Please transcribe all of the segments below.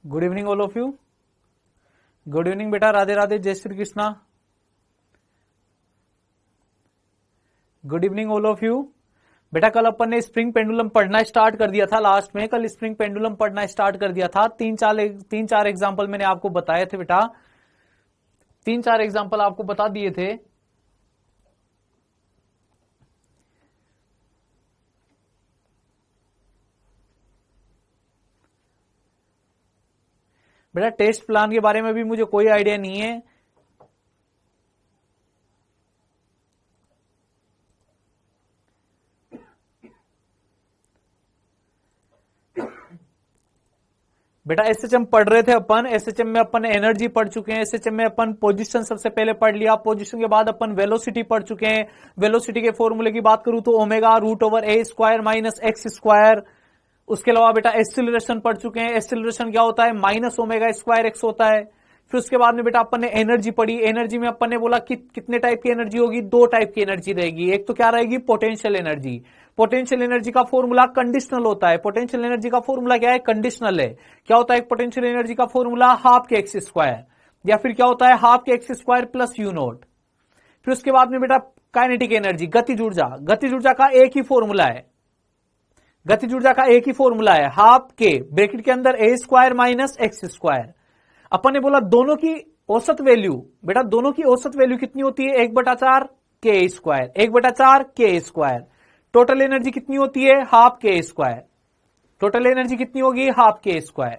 Good evening all of you. Good evening बेटा, राधे राधे, जय Shri Krishna. Good evening all of you. बेटा कल अपन ने स्प्रिंग पेंडुलम पढ़ना स्टार्ट कर दिया था, लास्ट में कल स्प्रिंग पेंडुलम पढ़ना स्टार्ट कर दिया था। तीन चार एग्जाम्पल मैंने आपको बताए थे बेटा, 3-4 एग्जाम्पल आपको बता दिए थे। बेटा टेस्ट प्लान के बारे में भी मुझे कोई आइडिया नहीं है। बेटा एसएचएम पढ़ रहे थे अपन, एसएचएम में अपन एनर्जी पढ़ चुके हैं, एसएचएम में अपन पोजीशन सबसे पहले पढ़ लिया, पोजीशन के बाद अपन वेलोसिटी पढ़ चुके हैं। वेलोसिटी के फॉर्मूले की बात करूं तो ओमेगा रूट ओवर ए स्क्वायर माइनस एक्स स्क्वायर। उसके अलावा बेटा एक्सीलरेशन पढ़ चुके हैं, एक्सीलरेशन क्या होता है, माइनस ओमेगा स्क्वायर एक्स होता है। फिर उसके बाद में बेटा अपन ने एनर्जी पढ़ी, एनर्जी में अपन ने बोला कि कितने टाइप की एनर्जी होगी, 2 टाइप की एनर्जी रहेगी। एक तो क्या रहेगी, पोटेंशियल एनर्जी। पोटेंशियल एनर्जी का फॉर्मूला कंडीशनल होता है। पोटेंशियल एनर्जी का फॉर्मूला क्या है, कंडीशनल है। क्या होता है पोटेंशियल एनर्जी का फॉर्मूला, हाफ के एक्स स्क्वायर, या फिर क्या होता है हाफ के x square plus you not. फिर उसके बाद में बेटा काइनेटिक एनर्जी, गतिज ऊर्जा। गतिज ऊर्जा का एक ही फॉर्मूला है, गतिज ऊर्जा का एक ही फॉर्मूला है, हाफ के ब्रैकेट के अंदर ए स्क्वायर माइनस एक्स स्क्वायर। अपन ने बोला दोनों की औसत वैल्यू, बेटा दोनों की औसत वैल्यू कितनी होती है, 1/4 के स्क्वायर, 1/4 के स्क्वायर। टोटल एनर्जी कितनी होती है, हाफ के स्क्वायर। टोटल एनर्जी कितनी होगी, हाफ के स्क्वायर।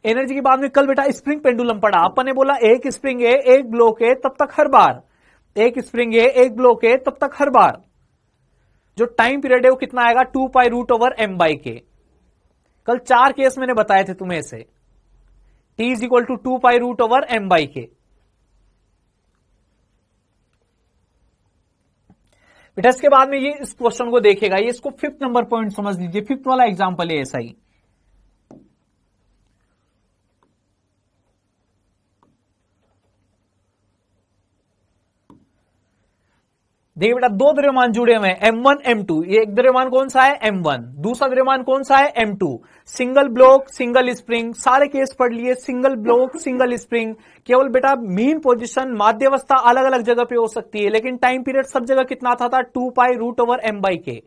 एनर्जी के बाद में कल बेटा स्प्रिंग पेंडुलम पढ़ा। अपन ने बोला एक स्प्रिंग है, एक ब्लॉक है, तब तक हर बार, एक स्प्रिंग है, एक ब्लॉक है, तब तक हर बार जो टाइम पीरियड है वो कितना आएगा, 2 पाई रूट ओवर m/k। कल 4 केस मैंने बताए थे तुम्हें से, t is equal to 2 pi root over m/k। बेटा इसके बाद में ये इस क्वेश्चन को देखेगा, ये इसको 5th नंबर पॉइंट समझ लीजिए, 5th वाला एग्जांपल है ऐसा ही। देखिए बेटा दो द्रव्यमान जुड़े हुए हैं, M1 M2। ये एक द्रव्यमान कौन सा है, M1। दूसरा द्रव्यमान कौन सा है, M2। Single block single spring, सारे केस पढ़ लिए, सिंगल ब्लॉक सिंगल स्प्रिंग। केवल बेटा मीन पोजीशन माध्यावस्था अलग अलग जगह पे हो सकती है, लेकिन टाइम पीरियड सब जगह कितना आता था, 2 pi root over m/k।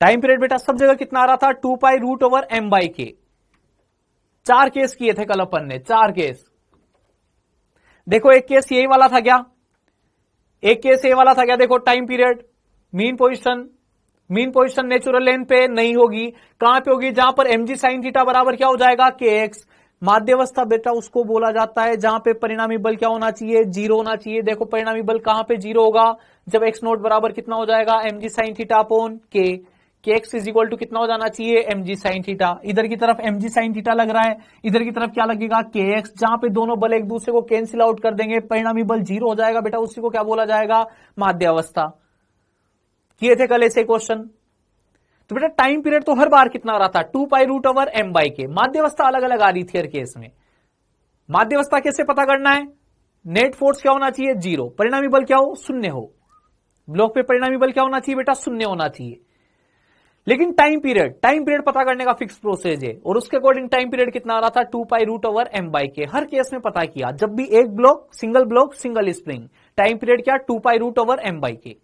Time period बेटा सब जगह कितना आ रहा था, 2 pi root over m/k। 4 case किए थे कल अपन ने, 4 केस। देखो एक केस यही वाला था क्या, एक केस ये वाला था क्या, देखो time period, mean position natural length पे नहीं होगी, कहां पे होगी, जहां पर mg sin थीटा बराबर क्या हो जाएगा, kx। माध्यावस्था बेटा उसको बोला जाता है जहां पे परिणामी बल क्या होना चाहिए, 0 होना चाहिए। देखो परिणामी बल कहां पे 0 होगा, जब x नोट बराबर कितना हो जाएगा, mg sin theta upon k। kx is equal to कितना हो जाना चाहिए, mg sin थीटा। इधर की तरफ mg sin थीटा लग रहा है, इधर की तरफ क्या लगेगा, kx। जहां पे दोनों बल एक दूसरे को कैंसिल आउट कर देंगे, परिणामी बल 0 हो जाएगा बेटा, उसी को क्या बोला जाएगा, माध्यावस्था। किए थे कल ऐसे क्वेश्चन। तो बेटा टाइम पीरियड तो हर बार कितना आ रहा था, 2 पाई रूट ओवर m/k। माध्यावस्था अलग अलग आ रही थी हर केस में। माध्यावस्था कैसे पता करना है, नेट फोर्स क्या होना चाहिए, 0। परिणामी बल क्या हो, 0 हो। ब्लॉक पे परिणामी बल क्या होना चाहिए बेटा, 0 होना चाहिए। लेकिन टाइम पीरियड पता करने का फिक्स प्रोसेस है, और उसके अकॉर्डिंग टाइम पीरियड कितना आ रहा था, 2 पाई रूट ओवर m/k। हर केस में पता किया, जब भी एक block single spring, time period क्या, 2 पाई रूट ओवर m/k।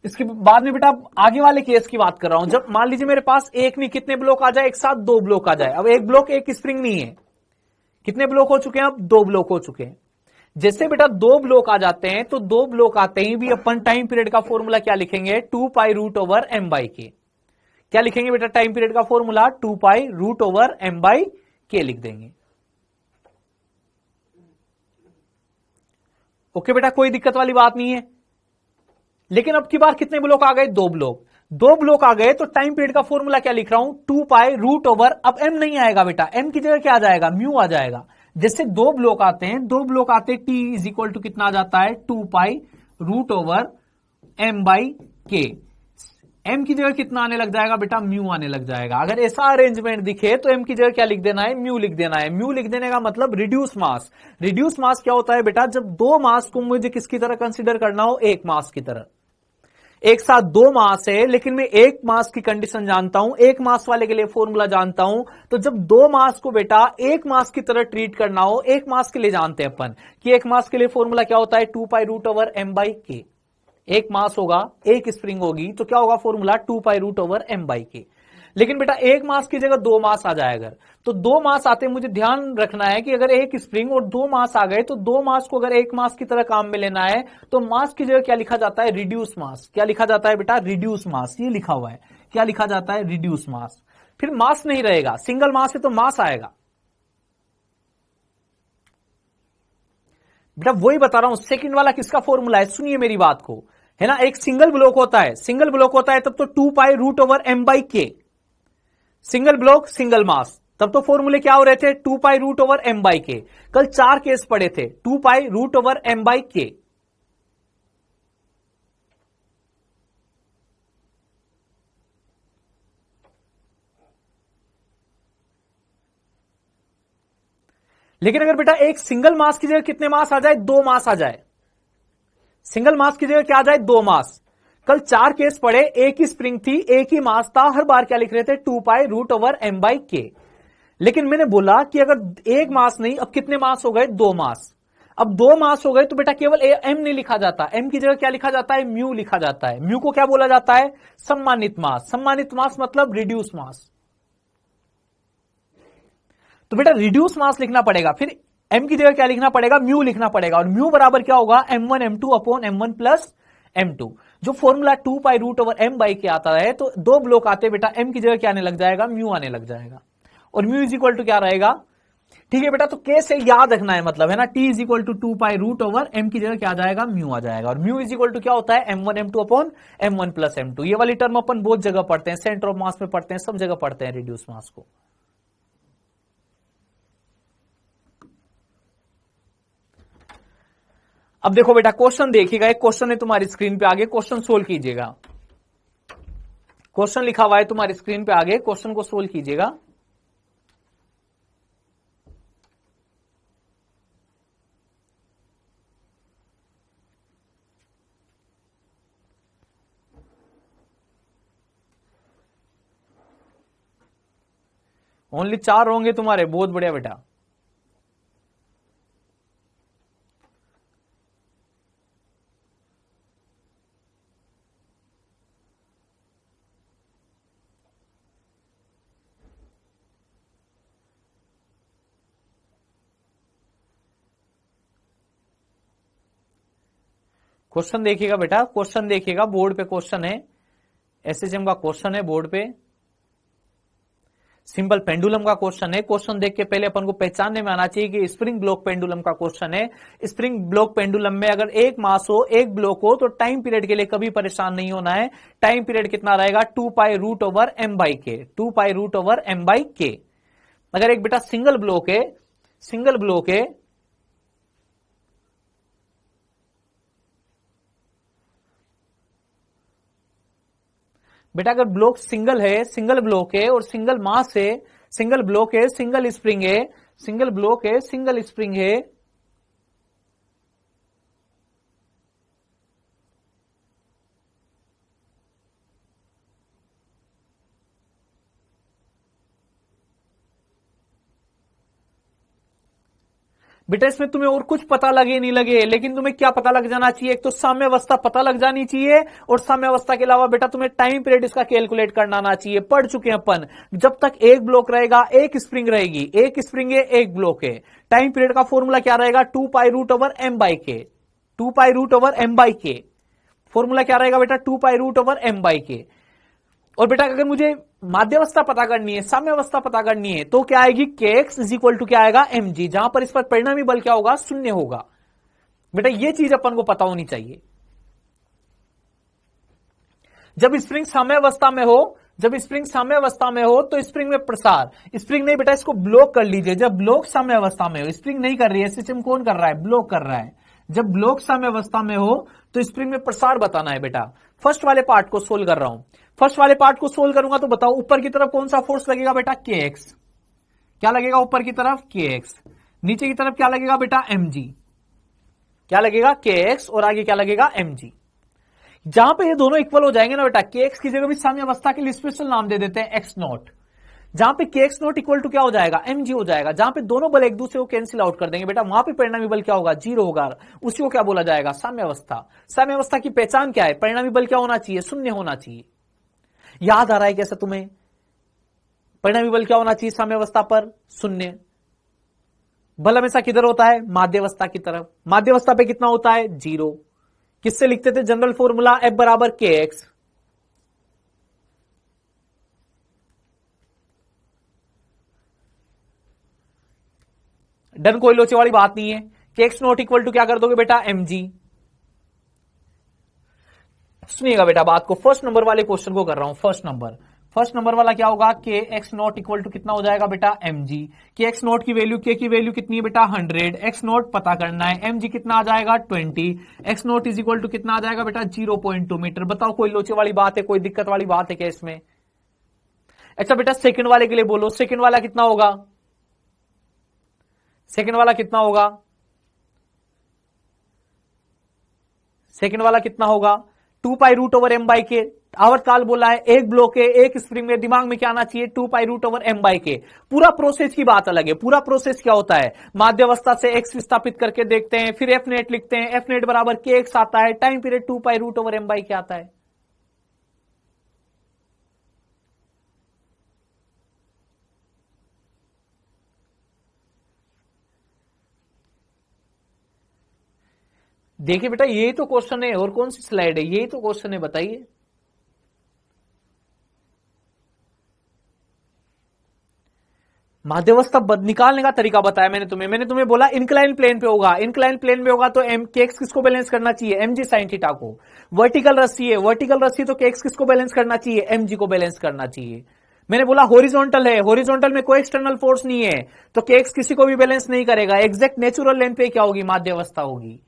इसके बाद में बेटा आगे वाले केस की बात कर रहा हूं, जब मान लीजिए मेरे पास एक नहीं कितने ब्लॉक आ जाए, एक साथ 2 ब्लॉक आ जाए। अब एक ब्लॉक एक स्प्रिंग नहीं है, कितने ब्लॉक हो चुके हैं, अब 2 ब्लॉक हो चुके हैं। जैसे बेटा 2 ब्लॉक आ जाते हैं, तो 2 ब्लॉक आते ही भी अपन टाइम पीरियड का फॉर्मूला क्या लिखेंगे, 2 पाई रूट ओवर m/k। क्या लिखेंगे बेटा, टाइम पीरियड का formula 2 pi root over m/k लिख देंगे। ओके बेटा कोई दिक्कत वाली बात नहीं है। लेकिन अब की बार कितने ब्लॉक आ गए, 2 ब्लॉक। 2 ब्लॉक आ गए तो टाइम पीरियड का फॉर्मूला क्या लिख रहा हूं, 2 पाई रूट ओवर, अब m नहीं आएगा बेटा, m की जगह क्या आ जाएगा, म्यू आ जाएगा। जैसे 2 ब्लॉक आते हैं, 2 ब्लॉक आते हैं, t इज इक्वल टू कितना आ जाता है, 2 pi root over m/k। m की जगह कितना आने लग जाएगा बेटा, म्यू आने लग जाएगा। अगर ऐसा अरेंजमेंट दिखे तो m की जगह क्या लिख देना है, म्यू लिख देना है। म्यू लिख देने का मतलब रिड्यूस मास। रिड्यूस मास क्या होता है बेटा, जब 2 मास को मुझे किसकी तरह कंसिडर करना हो, एक मास की तरह। एक साथ दो मास है, लेकिन मैं एक मास की कंडीशन जानता हूं, एक मास वाले के लिए फॉर्मूला जानता हूं। तो जब दो मास को बेटा एक मास की तरह ट्रीट करना हो, एक मास के लिए जानते हैं अपन कि एक मास के लिए फॉर्मूला क्या होता है, 2π√m/k। एक मास होगा, एक स्प्रिंग होगी, तो क्या होगा फॉर्मूला, 2π√m/k। लेकिन बेटा एक मास की जगह दो मास आ जाए अगर, तो दो मास आते मुझे ध्यान रखना है कि अगर एक स्प्रिंग और दो मास आ गए, तो दो मास को अगर एक मास की तरह काम में लेना है, तो मास की जगह क्या लिखा जाता है, रिड्यूस मास। क्या लिखा जाता है बेटा, रिड्यूस मास। ये लिखा हुआ है, क्या लिखा जाता है, रिड्यूस मास। फिर मास नहीं रहेगा, सिंगल मास है तो मास आएगा। बेटा वही बता रहा हूं, सेकंड वाला किसका फॉर्मूला है, सुनिए मेरी बात को, है ना। एक सिंगल ब्लॉक होता है, सिंगल ब्लॉक होता है तब तो 2π√m/k, सिंगल ब्लॉक सिंगल मास, तब तो फॉर्मूले क्या हो रहे थे, 2π√m/k। कल 4 केस पढ़े थे, 2π√m/k। लेकिन अगर बेटा एक सिंगल मास की जगह कितने मास आ जाए, दो मास आ जाए, सिंगल मास की जगह क्या आ जाए, दो मास। कल 4 केस पढ़े, एक ही स्प्रिंग थी, एक ही मास था, हर बार क्या लिख रहे थे, 2π√m/k। लेकिन मैंने बोला कि अगर एक मास नहीं, अब कितने मास हो गए, दो मास। अब दो मास हो गए तो बेटा केवल एम नहीं लिखा जाता, एम की जगह क्या लिखा जाता है, म्यू लिखा जाता है। म्यू को क्या बोला जाता है, सम्मानित मास। सम्मानित मास मतलब रिड्यूस मास। तो बेटा रिड्यूस मास लिखना पड़ेगा, फिर एम की जगह क्या लिखना पड़ेगा, म्यू लिखना पड़ेगा। और म्यू बराबर क्या होगा, m1m2/m1+m2। जो फॉर्मूला 2π√m/k आता है, तो दो ब्लॉक आते बेटा, एम की जगह क्या आने लग जाएगा, म्यू आने लग जाएगा। और म्यू इज इक्वल टू क्या रहेगा, ठीक है बेटा। तो के से याद रखना है, मतलब है ना, t is equal to 2π√m की जगह क्या आ जाएगा, म्यू आ जाएगा। और म्यू इज इक्वल टू क्या होता है, m1m2/m1+m2। ये वाली टर्म अपन बहुत जगह पढ़ते हैं, सेंटर ऑफ मास में पढ़ते हैं, सब जगह पढ़ते हैं रिड्यूस मास को। अब देखो बेटा क्वेश्चन देखिएगा, एक क्वेश्चन है तुम्हारी स्क्रीन पे आगे, क्वेश्चन सोल्व कीजिएगा। क्वेश्चन लिखा हुआ है तुम्हारी स्क्रीन पे आगे, क्वेश्चन को सोल्व कीजिएगा। ओनली 4 होंगे तुम्हारे, बहुत बढ़िया बेटा। क्वेश्चन देखिएगा बेटा, क्वेश्चन देखिएगा, बोर्ड पे क्वेश्चन है, एसएचएम का क्वेश्चन है बोर्ड पे, सिंपल पेंडुलम का क्वेश्चन है। क्वेश्चन देख के पहले अपन को पहचानने में आना चाहिए कि स्प्रिंग ब्लॉक पेंडुलम का क्वेश्चन है। स्प्रिंग ब्लॉक पेंडुलम में अगर एक मास हो, एक ब्लॉक हो, तो टाइम पीरियड के लिए कभी परेशान नहीं होना है। टाइम पीरियड कितना रहेगा, 2π√m/k, 2π√m/k। अगर एक बेटा सिंगल ब्लॉक है, सिंगल ब्लॉक है, बेटा अगर ब्लॉक सिंगल है, सिंगल ब्लॉक है और सिंगल मास है, सिंगल ब्लॉक है, सिंगल स्प्रिंग है, सिंगल ब्लॉक है, सिंगल स्प्रिंग है, बेटा इसमें तुम्हें और कुछ पता लगे नहीं लगे, लेकिन तुम्हें क्या पता लग जाना चाहिए, एक तो साम्यावस्था पता लग जानी चाहिए, और साम्यावस्था के अलावा बेटा तुम्हें टाइम पीरियड इसका कैलकुलेट करना आना चाहिए। पढ़ चुके हैं अपन, जब तक एक ब्लॉक रहेगा, एक स्प्रिंग रहेगी, एक स्प्रिंग है, एक ब्लॉक है, टाइम पीरियड का फॉर्मूला क्या रहेगा, 2π√m/k, 2π√m/k। फॉर्मूला क्या रहेगा बेटा, 2π√m/k। और बेटा अगर मुझे माध्यावस्था पता करनी है, साम्यावस्था पता करनी है, तो क्या आएगी, kx इज इक्वल टू क्या आएगा, mg, जहां पर इस पर परिणामी बल क्या होगा, शून्य होगा। बेटा ये चीज अपन को पता होनी चाहिए। जब स्प्रिंग साम्यावस्था में हो, जब स्प्रिंग साम्यावस्था में हो तो स्प्रिंग में प्रसार, स्प्रिंग नहीं बेटा इसको ब्लॉक कर लीजिए। जब ब्लॉक साम्यावस्था में हो, स्प्रिंग नहीं कर रही है, सिस्टम कौन कर रहा है, ब्लॉक कर रहा है। जब ब्लॉक साम्यावस्था में हो तो स्प्रिंग में प्रसार बताना है बेटा। फर्स्ट वाले पार्ट को सोल्व कर रहा हूं, फर्स्ट वाले पार्ट को सोल्व करूंगा तो बताओ ऊपर की तरफ कौन सा फोर्स लगेगा बेटा, kx। क्या लगेगा ऊपर की तरफ, kx। नीचे की तरफ क्या लगेगा बेटा, mg। क्या लगेगा, kx, और आगे क्या लगेगा, mg। जहां पे ये दोनों इक्वल हो जाएंगे ना बेटा, के एक्स की जगह भी साम्य अवस्था के लिए स्पेशल नाम दे देते हैं एक्स नॉट। जहां पे के एक्स नॉट इक्वल टू क्या हो जाएगा, एम जी हो जाएगा। जहां पे दोनों बल एक दूसरे को कैंसिल आउट कर देंगे बेटा, वहां पे परिणामी बल क्या होगा, जीरो होगा। उसी को क्या बोला जाएगा, साम्य अवस्था। साम्य अवस्था की पहचान क्या है, परिणामी बल क्या होना चाहिए, शून्य होना चाहिए। याद आ रहा है कैसे तुम्हें, परिणामी बल क्या होना चाहिए साम्य अवस्था पर, शून्य। बल हमेशा किधर होता है, माध्यावस्था की तरफ। माध्यावस्था पे कितना होता है, जीरो। किससे लिखते थे जनरल फॉर्मूला, एफ बराबर के एक्स। डन, कोई लोचे वाली बात नहीं है। के एक्स नॉट इक्वल टू क्या कर दोगे बेटा, एम जी। सुनिएगा बेटा बात को, फर्स्ट नंबर वाले क्वेश्चन को कर रहा हूं। फर्स्ट नंबर वाला क्या होगा, के एक्स नॉट इक्वल टू कितना हो जाएगा बेटा, एम जी। के एक्स नॉट की वैल्यू, के की वैल्यू कितनी है बेटा, 100। एक्स नॉट पता करना है, एम जी कितना आ जाएगा, 20। X naught is equal to कितना आ जाएगा बेटा, 0.2 मीटर। बताओ कोई लोचे वाली बात है, कोई दिक्कत वाली बात है क्या इसमें। अच्छा बेटा सेकंड वाले के लिए बोलो, सेकंड वाला कितना होगा, सेकंड वाला कितना होगा, सेकंड वाला कितना होगा, 2 pi root over M by k. आवर्तकाल बोला है, एक ब्लॉक है, एक स्प्रिंग में, दिमाग में क्या आना चाहिए, 2 pi root over M by k. पूरा प्रोसेस की बात अलग है। पूरा प्रोसेस क्या होता है, माध्यावस्था से एक्स विस्थापित करके देखते हैं, फिर एफ नेट लिखते हैं, एफ नेट बराबर के एक्स आता है, time period 2 pi root over M by k आता है। देखिए बेटा यही तो क्वेश्चन है, और कौन सी स्लाइड है, यही तो क्वेश्चन है, बताइए। माध्यावस्था निकालने का तरीका बताया मैंने तुम्हें बोला इंक्लाइन प्लेन पे होगा। इंक्लाइन प्लेन पे होगा तो एम के एक्स किसको बैलेंस करना चाहिए, एम जी साइन थीटा को। वर्टिकल रस्सी है, वर्टिकल रस्सी तो के एक्स किसको बैलेंस करना चाहिए, एम जी को बैलेंस करना चाहिए। मैंने बोला हॉरिजॉन्टल है, हॉरिजॉन्टल में कोई एक्सटर्नल फोर्स नहीं है, तो के एक्स किसी को भी बैलेंस नहीं करेगा। एग्जैक्ट नेचुरल लेंथ पे क्या होगी, माध्यावस्था होगी।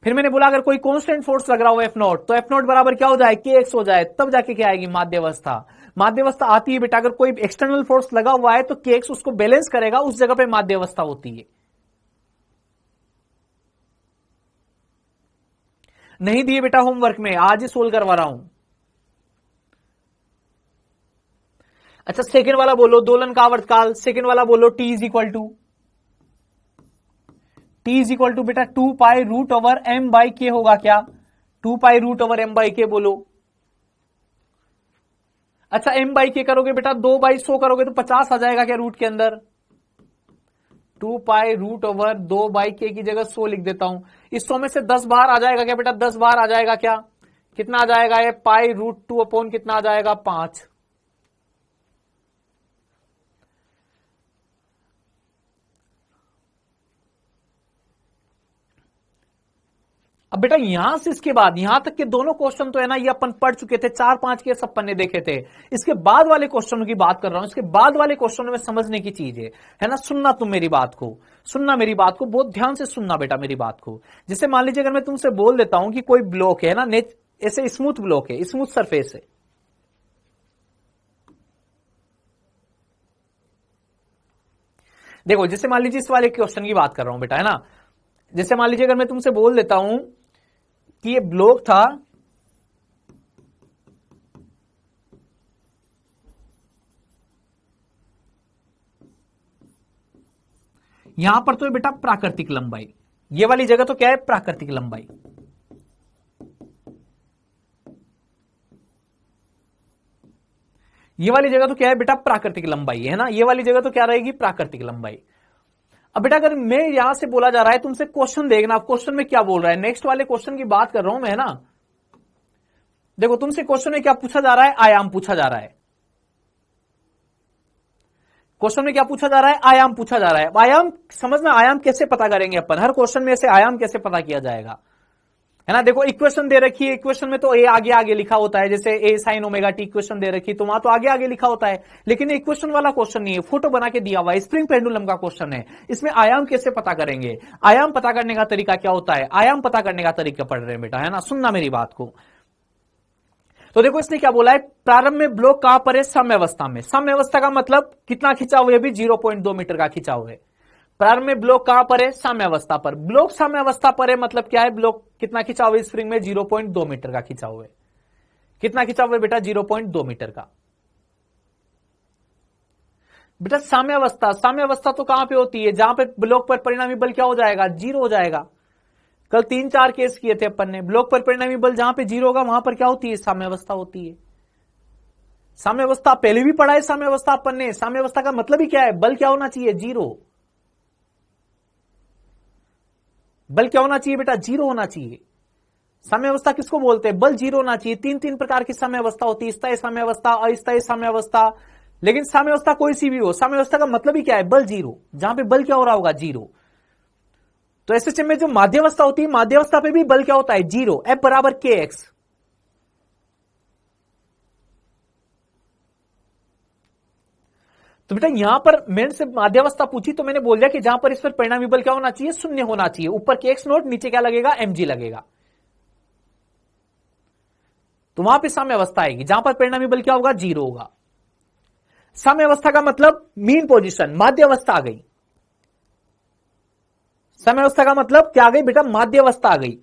फिर मैंने बोला अगर कोई कांस्टेंट फोर्स लग रहा हो एफ नॉट, तो एफ नॉट बराबर क्या हो जाए, के एक्स हो जाए, तब जाके क्या आएगी, माध्यावस्था। माध्यावस्था आती है बेटा, अगर कोई एक्सटर्नल फोर्स लगा हुआ है तो के एक्स उसको बैलेंस करेगा, उस जगह पे माध्यावस्था होती है। नहीं दिए बेटा होमवर्क में, आज ही सोल्व करवा रहा हूं। अच्छा सेकंड वाला बोलो, दोलन का आवर्तकाल। सेकंड वाला बोलो, टी इज इक्वल टू बेटा 2 pi root over M by k होगा क्या, 2 pi root over M by k बोलो। अच्छा एम बाई के करोगे बेटा, 2/100 करोगे तो 50 आ जाएगा क्या रूट के अंदर। 2 पाई रूट ओवर 2/k की जगह 100 लिख देता हूं। इस 100 में से 10 बाहर आ जाएगा क्या बेटा, 10 बाहर आ जाएगा क्या, कितना आ जाएगा ये, पाई रूट 2 अपॉन कितना आ जाएगा, 5। अब बेटा यहां से इसके बाद यहां तक के दोनों क्वेश्चन तो है ना, ये अपन पढ़ चुके थे, 4-5 के सब पन्ने देखे थे। इसके बाद वाले क्वेश्चनों की बात कर रहा हूं, इसके बाद वाले क्वेश्चनों में समझने की चीज है ना। सुनना तुम मेरी बात को, सुनना मेरी बात को, बहुत ध्यान से सुनना बेटा मेरी बात को। जैसे मान लीजिए अगर मैं तुमसे बोल देता हूं कि कोई ब्लॉक है ना, ऐसे स्मूथ ब्लॉक है, स्मूथ सरफेस है। देखो जैसे मान लीजिए इस वाले क्वेश्चन की बात कर रहा हूं बेटा, है ना। जैसे मान लीजिए अगर मैं तुमसे बोल देता हूं कि ये ब्लॉक था, यहां पर तो बेटा प्राकृतिक लंबाई, ये वाली जगह तो क्या है, प्राकृतिक लंबाई। ये वाली जगह तो क्या है बेटा, प्राकृतिक लंबाई है ना। ये वाली जगह तो क्या रहेगी, प्राकृतिक लंबाई। अब बेटा अगर मैं यहां से बोला जा रहा है तुमसे, क्वेश्चन देखना, क्वेश्चन में क्या बोल रहा है, नेक्स्ट वाले क्वेश्चन की बात कर रहा हूं मैं, है ना। देखो तुमसे क्वेश्चन में क्या पूछा जा रहा है, आयाम पूछा जा रहा है। क्वेश्चन में क्या पूछा जा रहा है, आयाम पूछा जा रहा है। आयाम समझना, आयाम कैसे पता करेंगे अपन, हर क्वेश्चन में से आयाम कैसे पता किया जाएगा, है ना। देखो इक्वेशन दे रखी है, इक्वेशन में तो ए आगे आगे लिखा होता है, जैसे ए साइन ओमेगा टी इक्वेशन दे रखी, तो वहां तो आगे आगे लिखा होता है। लेकिन इक्वेशन वाला क्वेश्चन नहीं है, फोटो बना के दिया हुआ है, स्प्रिंग पेंडुलम का क्वेश्चन है। इसमें आयाम कैसे पता करेंगे, आयाम पता करने का तरीका क्या होता है, आयाम पता करने का तरीका पढ़ रहे हैं बेटा, है ना। सुनना मेरी बात को। तो देखो इसने क्या बोला है, प्रारंभ में ब्लॉक कहां पर है, साम्य अवस्था में। साम्य अवस्था का मतलब कितना खिंचाव है, भी 0.2 मीटर का खिंचाव है। प्रारंभ में ब्लॉक कहां पर है? साम्यावस्था पर। ब्लॉक साम्यावस्था पर है मतलब क्या है? ब्लॉक कितना खिंचा हुआ है स्प्रिंग में? 0.2 मीटर का खिंचा हुआ है। कितना खिंचा हुआ है बेटा? 0.2 मीटर का। बेटा साम्यावस्था, साम्यावस्था तो कहां पे होती है? जहां पे ब्लॉक पर परिणामी बल क्या हो जाएगा? 0 हो जाएगा। कल 3-4 केस किए थे अपन ने। ब्लॉक पर परिणामी बल जहां पे 0 होगा वहां पर क्या होती है? साम्यावस्था होती है। साम्यावस्था पहले भी पढ़ा है। साम्यावस्था अपन ने, साम्यावस्था का मतलब ही क्या है? बल क्या होना चाहिए? 0। बल क्या होना चाहिए बेटा? 0 होना चाहिए। साम्यावस्था किसको बोलते हैं? बल 0 होना चाहिए। 3 प्रकार की साम्यावस्था होती है, स्थायी साम्यावस्था, अस्थायी साम्यावस्था। लेकिन साम्यावस्था कोई सी भी हो, साम्यावस्था का मतलब ही क्या है? बल 0। जहां पे बल क्या हो रहा होगा? 0। तो एसएचएम में जो माध्यावस्था होती है, माध्यावस्था पे भी बल क्या होता है? 0। F बराबर kx। तो बेटा यहां पर मैंने से माध्यावस्था पूछी तो मैंने बोल दिया कि जहां पर इस पर परिणामी बल क्या होना चाहिए? 0 होना चाहिए। ऊपर kx नोट, नीचे क्या लगेगा? mg लगेगा। तो वहां पे साम्यावस्था आएगी जहां पर परिणामी बल क्या होगा? 0 होगा। साम्यावस्था का मतलब मीन पोजीशन, माध्यावस्था आ गई। साम्यावस्था का मतलब क्या आ गई बेटा? माध्यावस्था आ गई।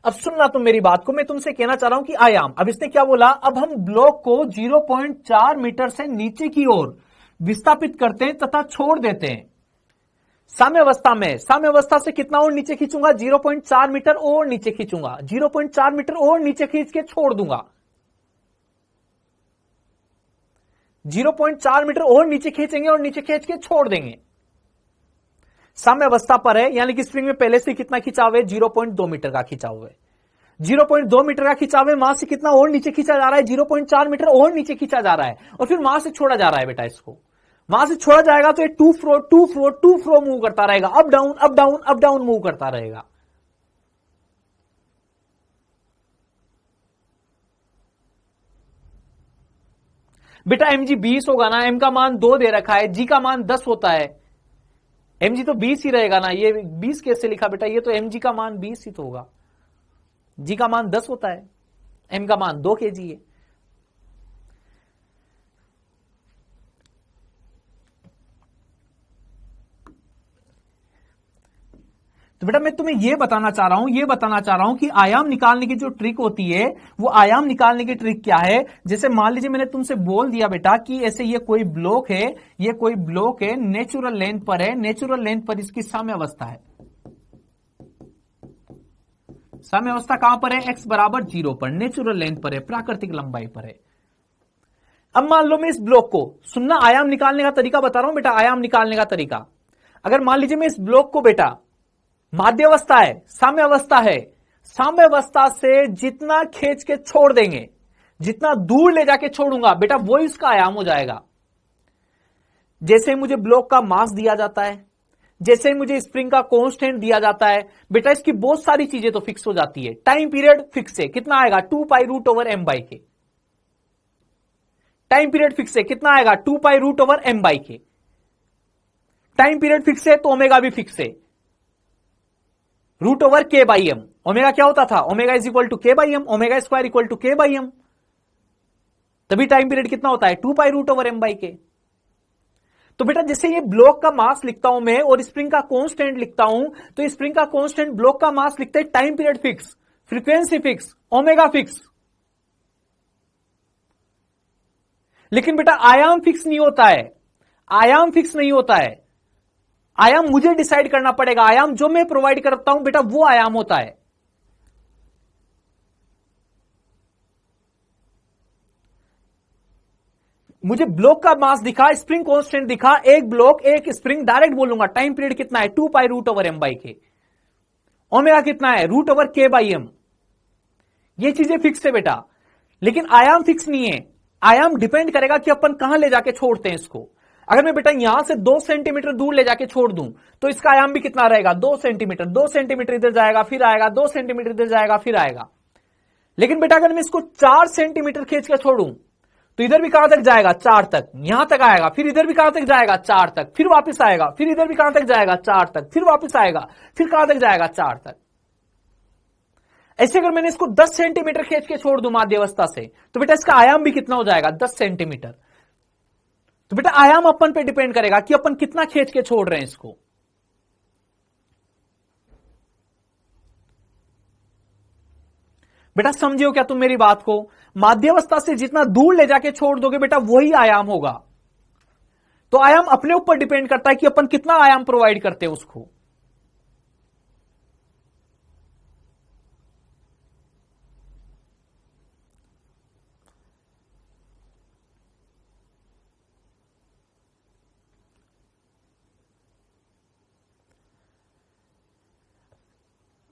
अब सुनना तुम मेरी बात को, मैं तुमसे कहना चाह रहा हूं कि आयाम, अब इसने क्या बोला? अब हम ब्लॉक को 0.4 मीटर से नीचे की ओर विस्थापित करते हैं तथा छोड़ देते हैं। साम्यावस्था में, साम्यावस्था से कितना और नीचे खींचूंगा? 0.4 मीटर और नीचे खींचूंगा। 0.4 मीटर और नीचे खींच के छोड़ दूंगा। 0.4 मीटर और नीचे खींचेंगे और नीचे खींच के छोड़ देंगे। साम्यावस्था पर है, यानी कि स्प्रिंग में पहले से कितना खिंचाव है? 0.2 मीटर का खिंचाव है। 0.2 मीटर का खिंचाव है, वहां से कितना और नीचे खींचा जा रहा है? 0.4 मीटर और नीचे खींचा जा रहा है और फिर वहां से छोड़ा जा रहा है बेटा। इसको वहां से छोड़ा जाएगा तो ये टू फ्लो मूव करता रहेगा। Up down up down up down move करता रहेगा। बेटा mg 20 होगा ना, m का मान 2 दे रखा है, g का मान 10 होता है। mg तो 20 ही रहेगा ना। ये 20 कैसे लिखा बेटा? ये तो mg का मान 20 ही तो होगा। g का मान 10 होता है, m का मान 2 kg है। तो बेटा मैं तुम्हें यह बताना चाह रहा हूं कि आयाम निकालने की जो ट्रिक होती है, वो आयाम निकालने की ट्रिक क्या है? जैसे मान लीजिए मैंने तुमसे बोल दिया बेटा कि ऐसे ये कोई ब्लॉक है, ये कोई ब्लॉक है, नेचुरल लेंथ पर है, नेचुरल लेंथ पर इसकी साम्यावस्था है। साम्यावस्था कहां पर है? x बराबर 0 पर, नेचुरल लेंथ पर है, प्राकृतिक लंबाई पर है। अब मान लो मैं इस ब्लॉक को, सुनना आयाम निकालने का तरीका बता रहा हूं बेटा, आयाम निकालने का तरीका। अगर मान लीजिए मैं इस ब्लॉक को बेटा, माध्यावस्था है, साम्यावस्था है, साम्यावस्था से जितना खींच के छोड़ देंगे, जितना दूर ले जाके छोड़ूंगा बेटा, वो इसका आयाम हो जाएगा। जैसे मुझे ब्लॉक का मास दिया जाता है, जैसे मुझे स्प्रिंग का कांस्टेंट दिया जाता है बेटा, इसकी बहुत सारी चीजें तो फिक्स हो जाती है। टाइम पीरियड फिक्स है, कितना आएगा? 2π√m/k। टाइम पीरियड फिक्स है, कितना आएगा? 2π√m/k। टाइम पीरियड फिक्स है तो ओमेगा भी फिक्स है, √k/m। ओमेगा क्या होता था? Omega =k/m, omega square =k/m। तभी टाइम पीरियड कितना होता है? 2π√m/k। तो बेटा जैसे ये ब्लॉक का मास लिखता हूं मैं और स्प्रिंग का कांस्टेंट लिखता हूं, तो स्प्रिंग का कांस्टेंट ब्लॉक का मास लिखते हैं, time period fix, frequency fix, omega fix. लेकिन बेटा आयाम फिक्स नहीं होता है, आयाम फिक्स नहीं होता है। आयाम मुझे डिसाइड करना पड़ेगा। आयाम जो मैं प्रोवाइड करता हूं बेटा, वो आयाम होता है। मुझे ब्लॉक का मास दिखा, स्प्रिंग कांस्टेंट दिखा, एक ब्लॉक एक स्प्रिंग, डायरेक्ट बोलूंगा टाइम पीरियड कितना है? 2π√m/k। ओमेगा कितना है? √k/m। ये चीजें फिक्स है बेटा, लेकिन आयाम फिक्स नहीं है। आयाम डिपेंड करेगा कि अपन कहां ले जाके छोड़ते हैं इसको। अगर मैं बेटा यहां से 2 सेंटीमीटर दूर ले जाके छोड़ दूं तो इसका आयाम भी कितना रहेगा? 2 सेंटीमीटर। 2 सेंटीमीटर इधर जाएगा फिर आएगा, 2 सेंटीमीटर इधर जाएगा फिर आएगा। लेकिन बेटा अगर मैं इसको 4 सेंटीमीटर खींच के छोड़ूं तो इधर भी कहां तक जाएगा? 4 तक, यहां तक आएगा, फिर इधर भी कहां तक जाएगा? 4 तक, फिर वापस आएगा, फिर इधर भी कहां तक जाएगा? 4 तक, फिर वापस आएगा, फिर कहां तक जाएगा? 4 तक। ऐसे अगर मैंने इसको 10 सेंटीमीटर खींच के छोड़ दूं माध्यावस्था से, तो बेटा इसका आयाम भी कितना हो जाएगा? 10 सेंटीमीटर। तो बेटा आयाम अपन पे डिपेंड करेगा कि अपन कितना खींच के छोड़ रहे हैं इसको। बेटा समझियो क्या तुम मेरी बात को? माध्यावस्था से जितना दूर ले जाके छोड़ दोगे बेटा वही आयाम होगा। तो आयाम अपने ऊपर डिपेंड करता है कि अपन कितना आयाम प्रोवाइड करते हैं उसको।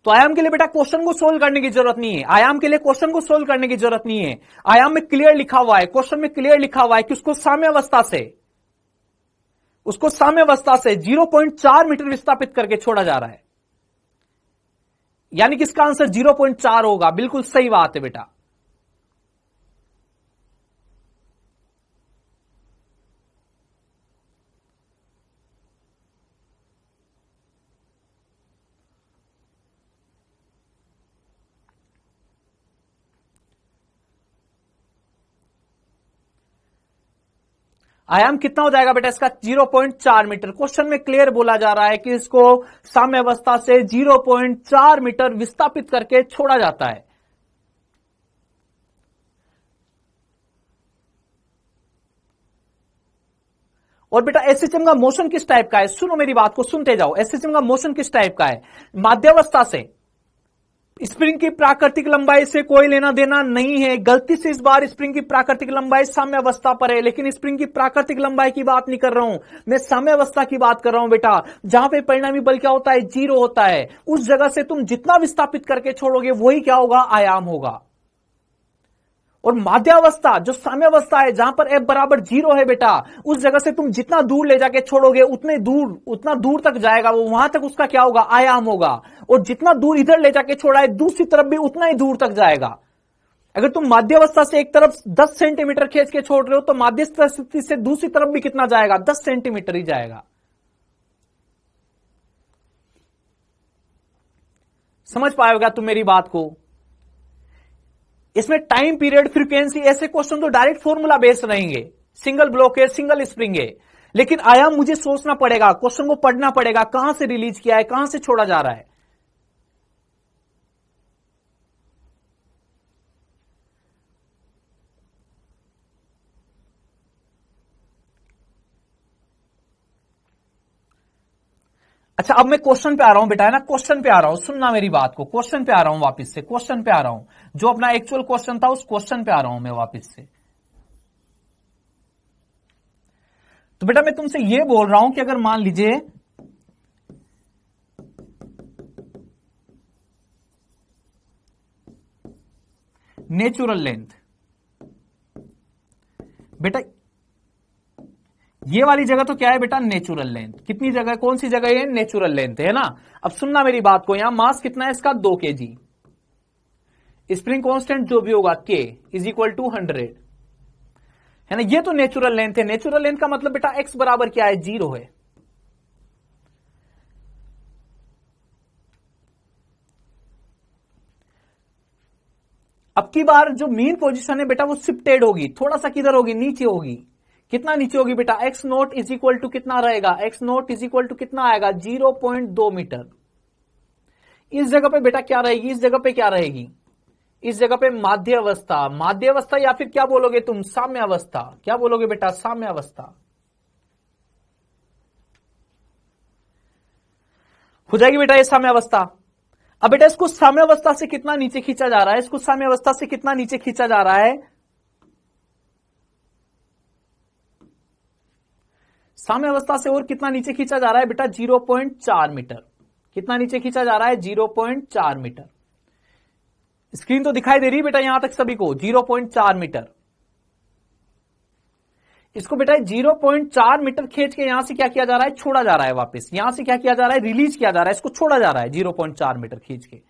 तो आयाम के लिए बेटा क्वेश्चन को सोल्व करने की जरूरत नहीं है। आयाम के लिए क्वेश्चन को सोल्व करने की जरूरत नहीं है। आयाम में क्लियर लिखा हुआ है, क्वेश्चन में क्लियर लिखा हुआ है कि उसको साम्यावस्था से 0.4 मीटर विस्थापित करके छोड़ा जा रहा है। यानी कि इसका आंसर 0.4 होगा। बिल्कुल सही बात है बेटा। आयाम कितना हो जाएगा बेटा इसका? 0.4 मीटर। क्वेश्चन में क्लियर बोला जा रहा है कि इसको साम्यावस्था से 0.4 मीटर विस्थापित करके छोड़ा जाता है। और बेटा एसएचएम का मोशन किस टाइप का है? सुनो मेरी बात को, सुनते जाओ। एसएचएम का मोशन किस टाइप का है? माध्यावस्था से स्प्रिंग की प्राकृतिक लंबाई से कोई लेना देना नहीं है। गलती से इस बार स्प्रिंग की प्राकृतिक लंबाई साम्यावस्था पर है, लेकिन स्प्रिंग की प्राकृतिक लंबाई की बात नहीं कर रहा हूं मैं, साम्यावस्था की बात कर रहा हूं बेटा। जहां पे परिणामी बल क्या होता है? 0 होता है। उस जगह से तुम जितना विस्थापित करके छोड़ोगे वही क्या होगा? आयाम होगा। और माध्यावस्था जो साम्यावस्था है, जहां पर F बराबर 0 है बेटा, उस जगह से तुम जितना दूर ले जाके छोड़ोगे उतना दूर तक जाएगा वो, वहां तक उसका क्या होगा? आयाम होगा। और जितना दूर इधर ले जाके छोड़ा है दूसरी तरफ भी उतना ही दूर तक जाएगा। अगर तुम माध्यावस्था से एक तरफ 10 सेंटीमीटर खींच के छोड़ रहे हो तो माध्यावस्था से दूसरी तरफ भी कितना जाएगा? 10 सेंटीमीटर ही जाएगा। समझ पाएगा तुम मेरी बात को? इसमें टाइम पीरियड, फ्रीक्वेंसी, ऐसे क्वेश्चन तो डायरेक्ट फॉर्मूला बेस्ड रहेंगे। सिंगल ब्लॉक है, सिंगल स्प्रिंग है, लेकिन आयाम मुझे सोचना पड़ेगा, क्वेश्चन को पढ़ना पड़ेगा, कहां से रिलीज किया है, कहां से छोड़ा जा रहा है। अच्छा अब मैं क्वेश्चन पे आ रहा हूं बेटा, है ना, क्वेश्चन पे आ रहा हूं, सुनना मेरी बात को। क्वेश्चन पे आ रहा हूं, वापस से क्वेश्चन पे आ रहा हूं। जो अपना एक्चुअल क्वेश्चन था उस क्वेश्चन पे आ रहा हूं मैं वापस से। तो बेटा मैं तुमसे ये बोल रहा हूं कि अगर मान लीजिए नेचुरल लेंथ, बेटा ये वाली जगह तो क्या है बेटा? Natural length. कितनी जगह, कौन सी जगह है? नेचुरल लेंथ है ना। अब सुनना मेरी बात को, यहां मास कितना है इसका? 2 kg। स्प्रिंग कांस्टेंट जो भी होगा K इज इक्वल टू 100, है ना। ये तो नेचुरल लेंथ है। नेचुरल लेंथ का मतलब बेटा x बराबर क्या है? 0 है। अब की बार जो मीन पोजीशन है बेटा वो शिफ्टेड होगी, थोड़ा सा किधर होगी? नीचे होगी। कितना नीचे होगी बेटा? X naught is equal to कितना रहेगा? X naught is equal to कितना आएगा? 0.2 मीटर। इस जगह पे बेटा क्या रहेगी? इस जगह पे क्या रहेगी? इस जगह पे माध्यावस्था। माध्यावस्था या फिर क्या बोलोगे तुम? साम्यावस्था। क्या बोलोगे बेटा? साम्यावस्था हो जाएगी बेटा ये साम्यावस्था। अब बेटा इसको साम्यावस्था से कितना नीचे खींचा जा रहा है? इसको साम्यावस्था से कितना नीचे खींचा जा रहा है? साम्यावस्था से और कितना नीचे खींचा जा रहा है बेटा? 0.4 मीटर। कितना नीचे खींचा जा रहा है? 0.4 मीटर। स्क्रीन तो दिखाई दे रही है बेटा यहां तक सभी को? 0.4 मीटर। इसको बेटा 0.4 मीटर खींच के यहां से क्या किया जा रहा है? छोड़ा जा रहा है वापस। यहां से क्या किया जा रहा है? रिलीज किया जा रहा है, इसको छोड़ा जा रहा है 0.4 मीटर खींच के।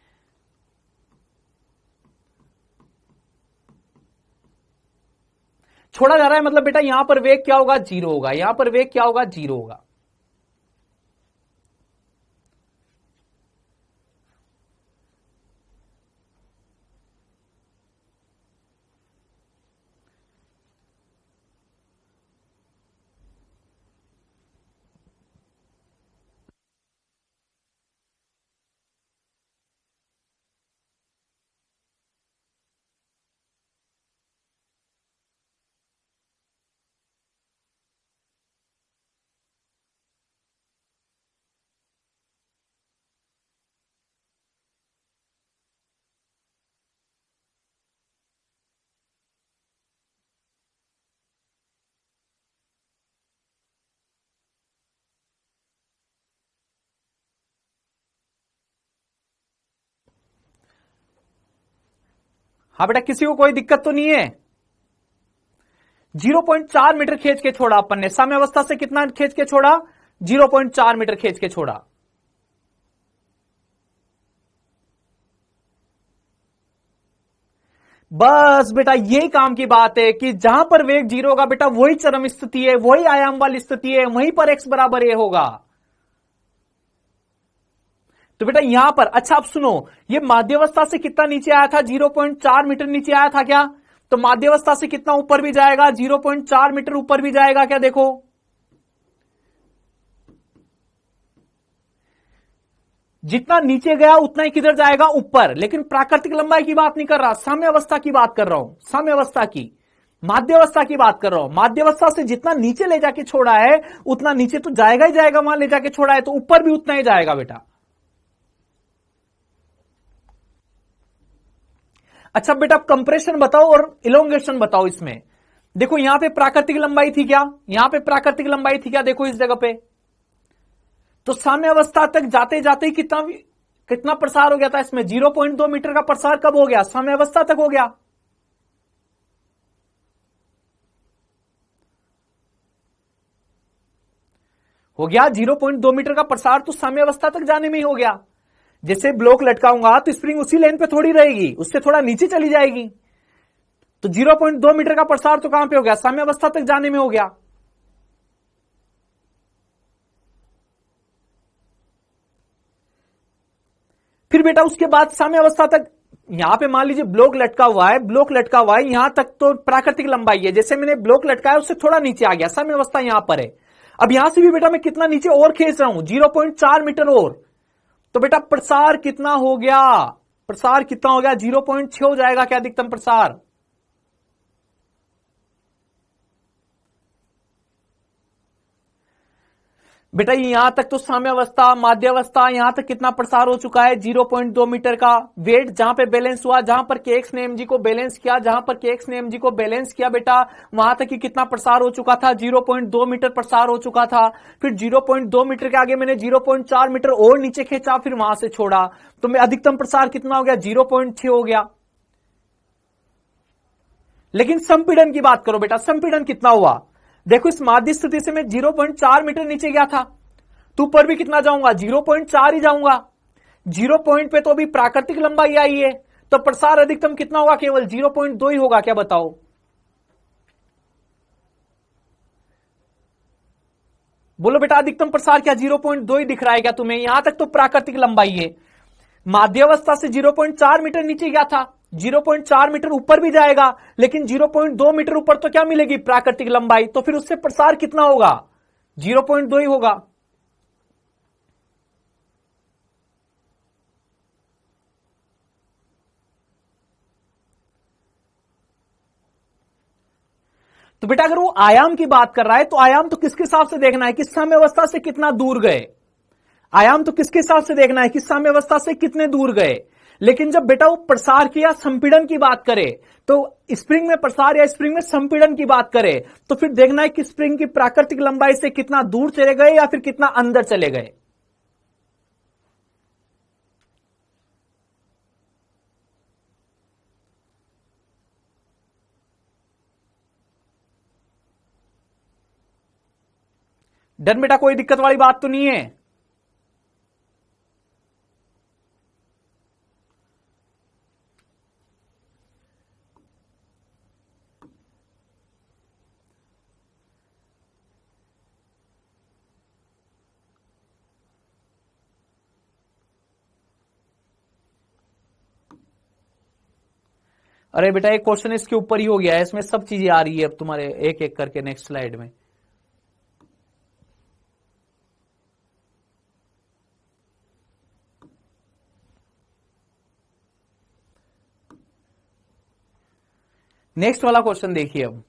छोड़ा जा रहा है मतलब बेटा यहां पर वेग क्या होगा? 0 होगा। यहां पर वेग क्या होगा? 0 होगा। हाँ बेटा, किसी को कोई दिक्कत तो नहीं है? 0.4 मीटर खींच के छोड़ा अपन ने, साम्यावस्था से कितना खींच के छोड़ा? 0.4 मीटर खींच के छोड़ा। बस बेटा यही काम की बात है कि जहां पर वेग 0 होगा बेटा वही चरम स्थिति है, वही आयाम वाली स्थिति है, वहीं पर x बराबर a होगा। तो बेटा यहां पर, अच्छा अब सुनो, ये माध्यावस्था से कितना नीचे आया था? 0.4 मीटर नीचे आया था क्या? तो माध्यावस्था से कितना ऊपर भी जाएगा? 0.4 मीटर ऊपर भी जाएगा क्या? देखो, जितना नीचे गया उतना ही किधर जाएगा? ऊपर। लेकिन प्राकृतिक लंबाई की बात नहीं कर रहा, साम्यावस्था की बात कर रहा हूं, साम्यावस्था की, माध्यावस्था की बात कर रहा हूं। माध्यावस्था से जितना नीचे ले जाके छोड़ा है उतना नीचे तो जाएगा ही जाएगा, वहां ले जाके छोड़ा है तो ऊपर भी उतना ही जाएगा बेटा। अच्छा बेटा, कंप्रेशन बताओ और इलोंगेशन बताओ इसमें। देखो यहां पे प्राकृतिक लंबाई थी क्या? यहां पे प्राकृतिक लंबाई थी क्या? देखो इस जगह पे तो साम्यावस्था तक जाते जाते ही कितना कितना प्रसार हो गया था इसमें? 0.2 मीटर का प्रसार कब हो गया? साम्यावस्था तक हो गया। हो गया 0.2 मीटर का प्रसार तो साम्यावस्था तक जाने में ही हो गया। जैसे ब्लॉक लटकाऊंगा तो स्प्रिंग उसी लेन पे थोड़ी रहेगी, उससे थोड़ा नीचे चली जाएगी। तो 0.2 मीटर का प्रसार तो कहां पे हो गया? साम्यावस्था तक जाने में हो गया। फिर बेटा उसके बाद साम्यावस्था तक, यहां पे मान लीजिए ब्लॉक लटका हुआ है, ब्लॉक लटका हुआ है, यहां तक तो प्राकृतिक लंबाई है। जैसे मैंने ब्लॉक लटकाया उससे थोड़ा नीचे आ गया, साम्यावस्था यहां पर है। अब यहां से भी बेटा मैं कितना नीचे और खींच रहा हूं? 0.4 मीटर और। तो बेटा प्रसार कितना हो गया? प्रसार कितना हो गया? 0.6 हो जाएगा क्या अधिकतम प्रसार? बेटा यहां तक तो साम्यावस्था, माध्यावस्था, यहां तक कितना प्रसार हो चुका है? 0.2 मीटर का। वेट जहां पे बैलेंस हुआ, जहां पर केएक्स ने एमजी को बैलेंस किया, जहां पर केएक्स ने एमजी को बैलेंस किया बेटा, वहां तक ही कितना प्रसार हो चुका था? 0.2 मीटर प्रसार हो चुका था। फिर 0.2 मीटर के आगे मैंने 0.4 मीटर और नीचे खींचा, फिर वहां से छोड़ा, तो मैं अधिकतम प्रसार कितना हो गया? 0.6 हो गया। लेकिन संपीड़न की बात करो बेटा, संपीड़न कितना हुआ? देखो इस माध्य स्थिति से मैं 0.4 मीटर नीचे गया था, तो ऊपर भी कितना जाऊंगा? 0.4 ही जाऊंगा। 0 पॉइंट पे तो अभी प्राकृतिक लंबाई आई है, तो प्रसार अधिकतम कितना होगा? केवल 0.2 ही होगा क्या? बताओ। बोलो बेटा अधिकतम प्रसार क्या 0.2 ही दिख रहा है क्या तुम्हें? यहां तक तो प्राकृतिक लंबाई है। माध्यावस्था से 0.4 मीटर नीचे गया था, 0.4 मीटर ऊपर भी जाएगा, लेकिन 0.2 मीटर ऊपर तो क्या मिलेगी? प्राकृतिक लंबाई। तो फिर उससे प्रसार कितना होगा? 0.2 ही होगा। तो बेटा अगर वो आयाम की बात कर रहा है तो आयाम तो किसके हिसाब से देखना है? कि साम्यावस्था से कितना दूर गए। आयाम तो किसके हिसाब से देखना है? कि साम्यावस्था से कितने दूर गए। लेकिन जब बेटा वो प्रसार की या संपीड़न की बात करे, तो स्प्रिंग में प्रसार या स्प्रिंग में संपीड़न की बात करे, तो फिर देखना है कि स्प्रिंग की प्राकृतिक लंबाई से कितना दूर चले गए या फिर कितना अंदर चले गए। डन बेटा, कोई दिक्कत वाली बात तो नहीं है? अरे बेटा एक क्वेश्चन इसके ऊपर ही हो गया है, इसमें सब चीजें आ रही है अब तुम्हारे एक एक करके नेक्स्ट स्लाइड में। नेक्स्ट वाला क्वेश्चन देखिए अब।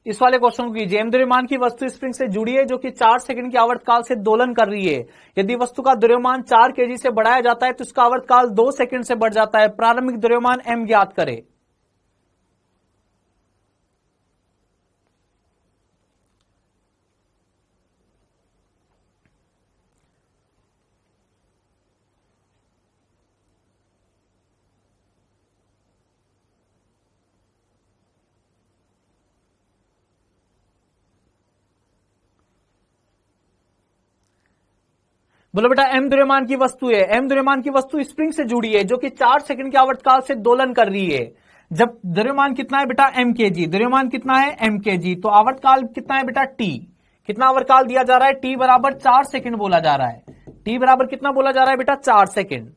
इस वाले क्वेश्चन को कीजिए। द्रव्यमान की वस्तु स्प्रिंग से जुड़ी है जो कि 4 सेकंड के आवर्तकाल से दोलन कर रही है। यदि वस्तु का द्रव्यमान 4 केजी से बढ़ाया जाता है तो इसका आवर्तकाल 2 सेकंड से बढ़ जाता है। प्रारंभिक द्रव्यमान m ज्ञात करे। बोलो बेटा एम द्रव्यमान की वस्तु है, एम द्रव्यमान की वस्तु स्प्रिंग से जुड़ी है जो कि 4 सेकंड के आवर्तकाल से दोलन कर रही है। जब द्रव्यमान कितना है बेटा एम के जी, द्रव्यमान कितना है एम के जी, तो आवर्तकाल कितना है बेटा टी, कितना आवर्तकाल दिया जा रहा है, टी बराबर 4 सेकंड बोला जा रहा है। टी बराबर कितना बोला जा रहा है बेटा 4 सेकंड।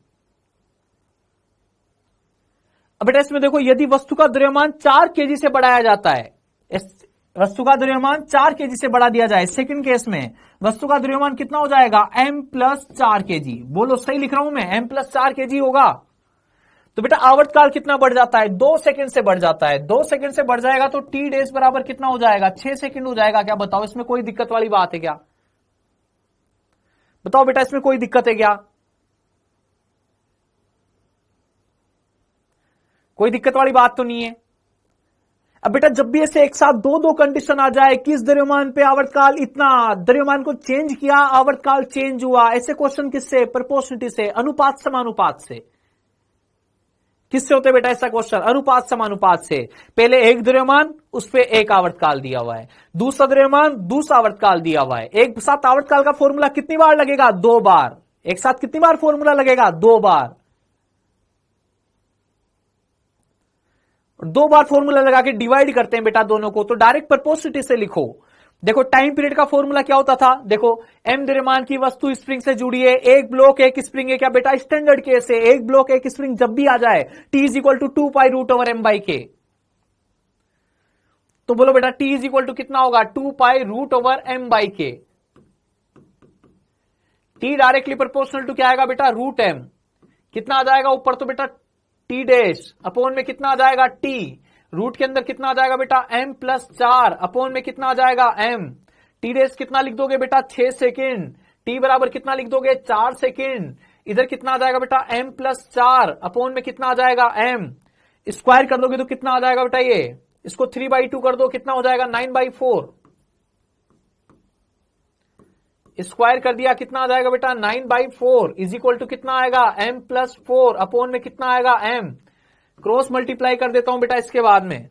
अब बेटा इसमें देखो यदि वस्तु का द्रव्यमान 4 केजी से बढ़ाया जाता है, वस्तु का द्रव्यमान 4 केजी से बढ़ा दिया जाए, सेकंड केस में वस्तु का द्रव्यमान कितना हो जाएगा m प्लस 4 केजी। बोलो सही लिख रहा हूं मैं, m प्लस 4 केजी होगा। तो बेटा आवर्तकाल कितना बढ़ जाता है, 2 सेकंड से बढ़ जाता है, 2 सेकंड से बढ़ जाएगा तो टी डेज बराबर कितना हो जाएगा 6 सेकंड हो जाएगा। क्या बताओ इसमें कोई दिक्कत वाली बात है क्या? बताओ बेटा इसमें कोई दिक्कत है क्या? कोई दिक्कत वाली बात तो नहीं है। अब बेटा जब भी ऐसे एक साथ दो कंडीशन आ जाए, किस द्रव्यमान पे आवर्तकाल इतना, द्रव्यमान को चेंज किया आवर्तकाल चेंज हुआ, ऐसे क्वेश्चन किससे, प्रोपोर्शनलिटी से, अनुपात समानुपात से। किससे होते बेटा ऐसा क्वेश्चन? अनुपात समानुपात से। पहले एक द्रव्यमान उस पे एक आवर्तकाल दिया हुआ है, दूसरा द्रव्यमान दूसरा आवर्तकाल दिया हुआ है। एक साथ आवर्तकाल का फॉर्मूला कितनी बार लगेगा? 2 बार। एक साथ कितनी बार फॉर्मूला लगेगा? 2 बार। 2 बार फॉर्मूला लगा के डिवाइड करते हैं बेटा दोनों को, तो डायरेक्ट प्रोपोर्शनलिटी से लिखो। देखो टाइम पीरियड का फॉर्मूला क्या होता था, देखो एम द्रव्यमान की वस्तु स्प्रिंग से जुड़ी है, एक ब्लॉक एक स्प्रिंग है। क्या बेटा स्टैंडर्ड केस है, एक ब्लॉक एक स्प्रिंग जब भी आ जाए t is equal to 2 pi root over M by k. तो बोलो बेटा टी इज इक्वल टू कितना होगा? 2 pi root over M by k. T directly proportional to क्या आएगा बेटा? Root m. कितना आ जाएगा ऊपर? तो बेटा टी डैश अपॉन में कितना आ जाएगा? टी। रूट के अंदर कितना आ जाएगा बेटा? m प्लस 4 अपॉन में कितना आ जाएगा? m। टी डैश कितना लिख दोगे बेटा? 6 सेकेंड। टी बराबर कितना लिख दोगे? 4 सेकेंड। इधर कितना आ जाएगा बेटा? m प्लस 4 अपॉन में कितना आ जाएगा? m। स्क्वायर कर दोगे तो कितना आ जाएगा बेटा? ये इसको 3/2 कर दो, कितना हो जाएगा? 9/4। स्क्वायर कर दिया, कितना आ जाएगा बेटा? 9/4 इज इक्वल टू कितना आएगा? m प्लस 4 अपॉन में कितना आएगा? m। क्रॉस मल्टीप्लाई कर देता हूं बेटा, इसके बाद में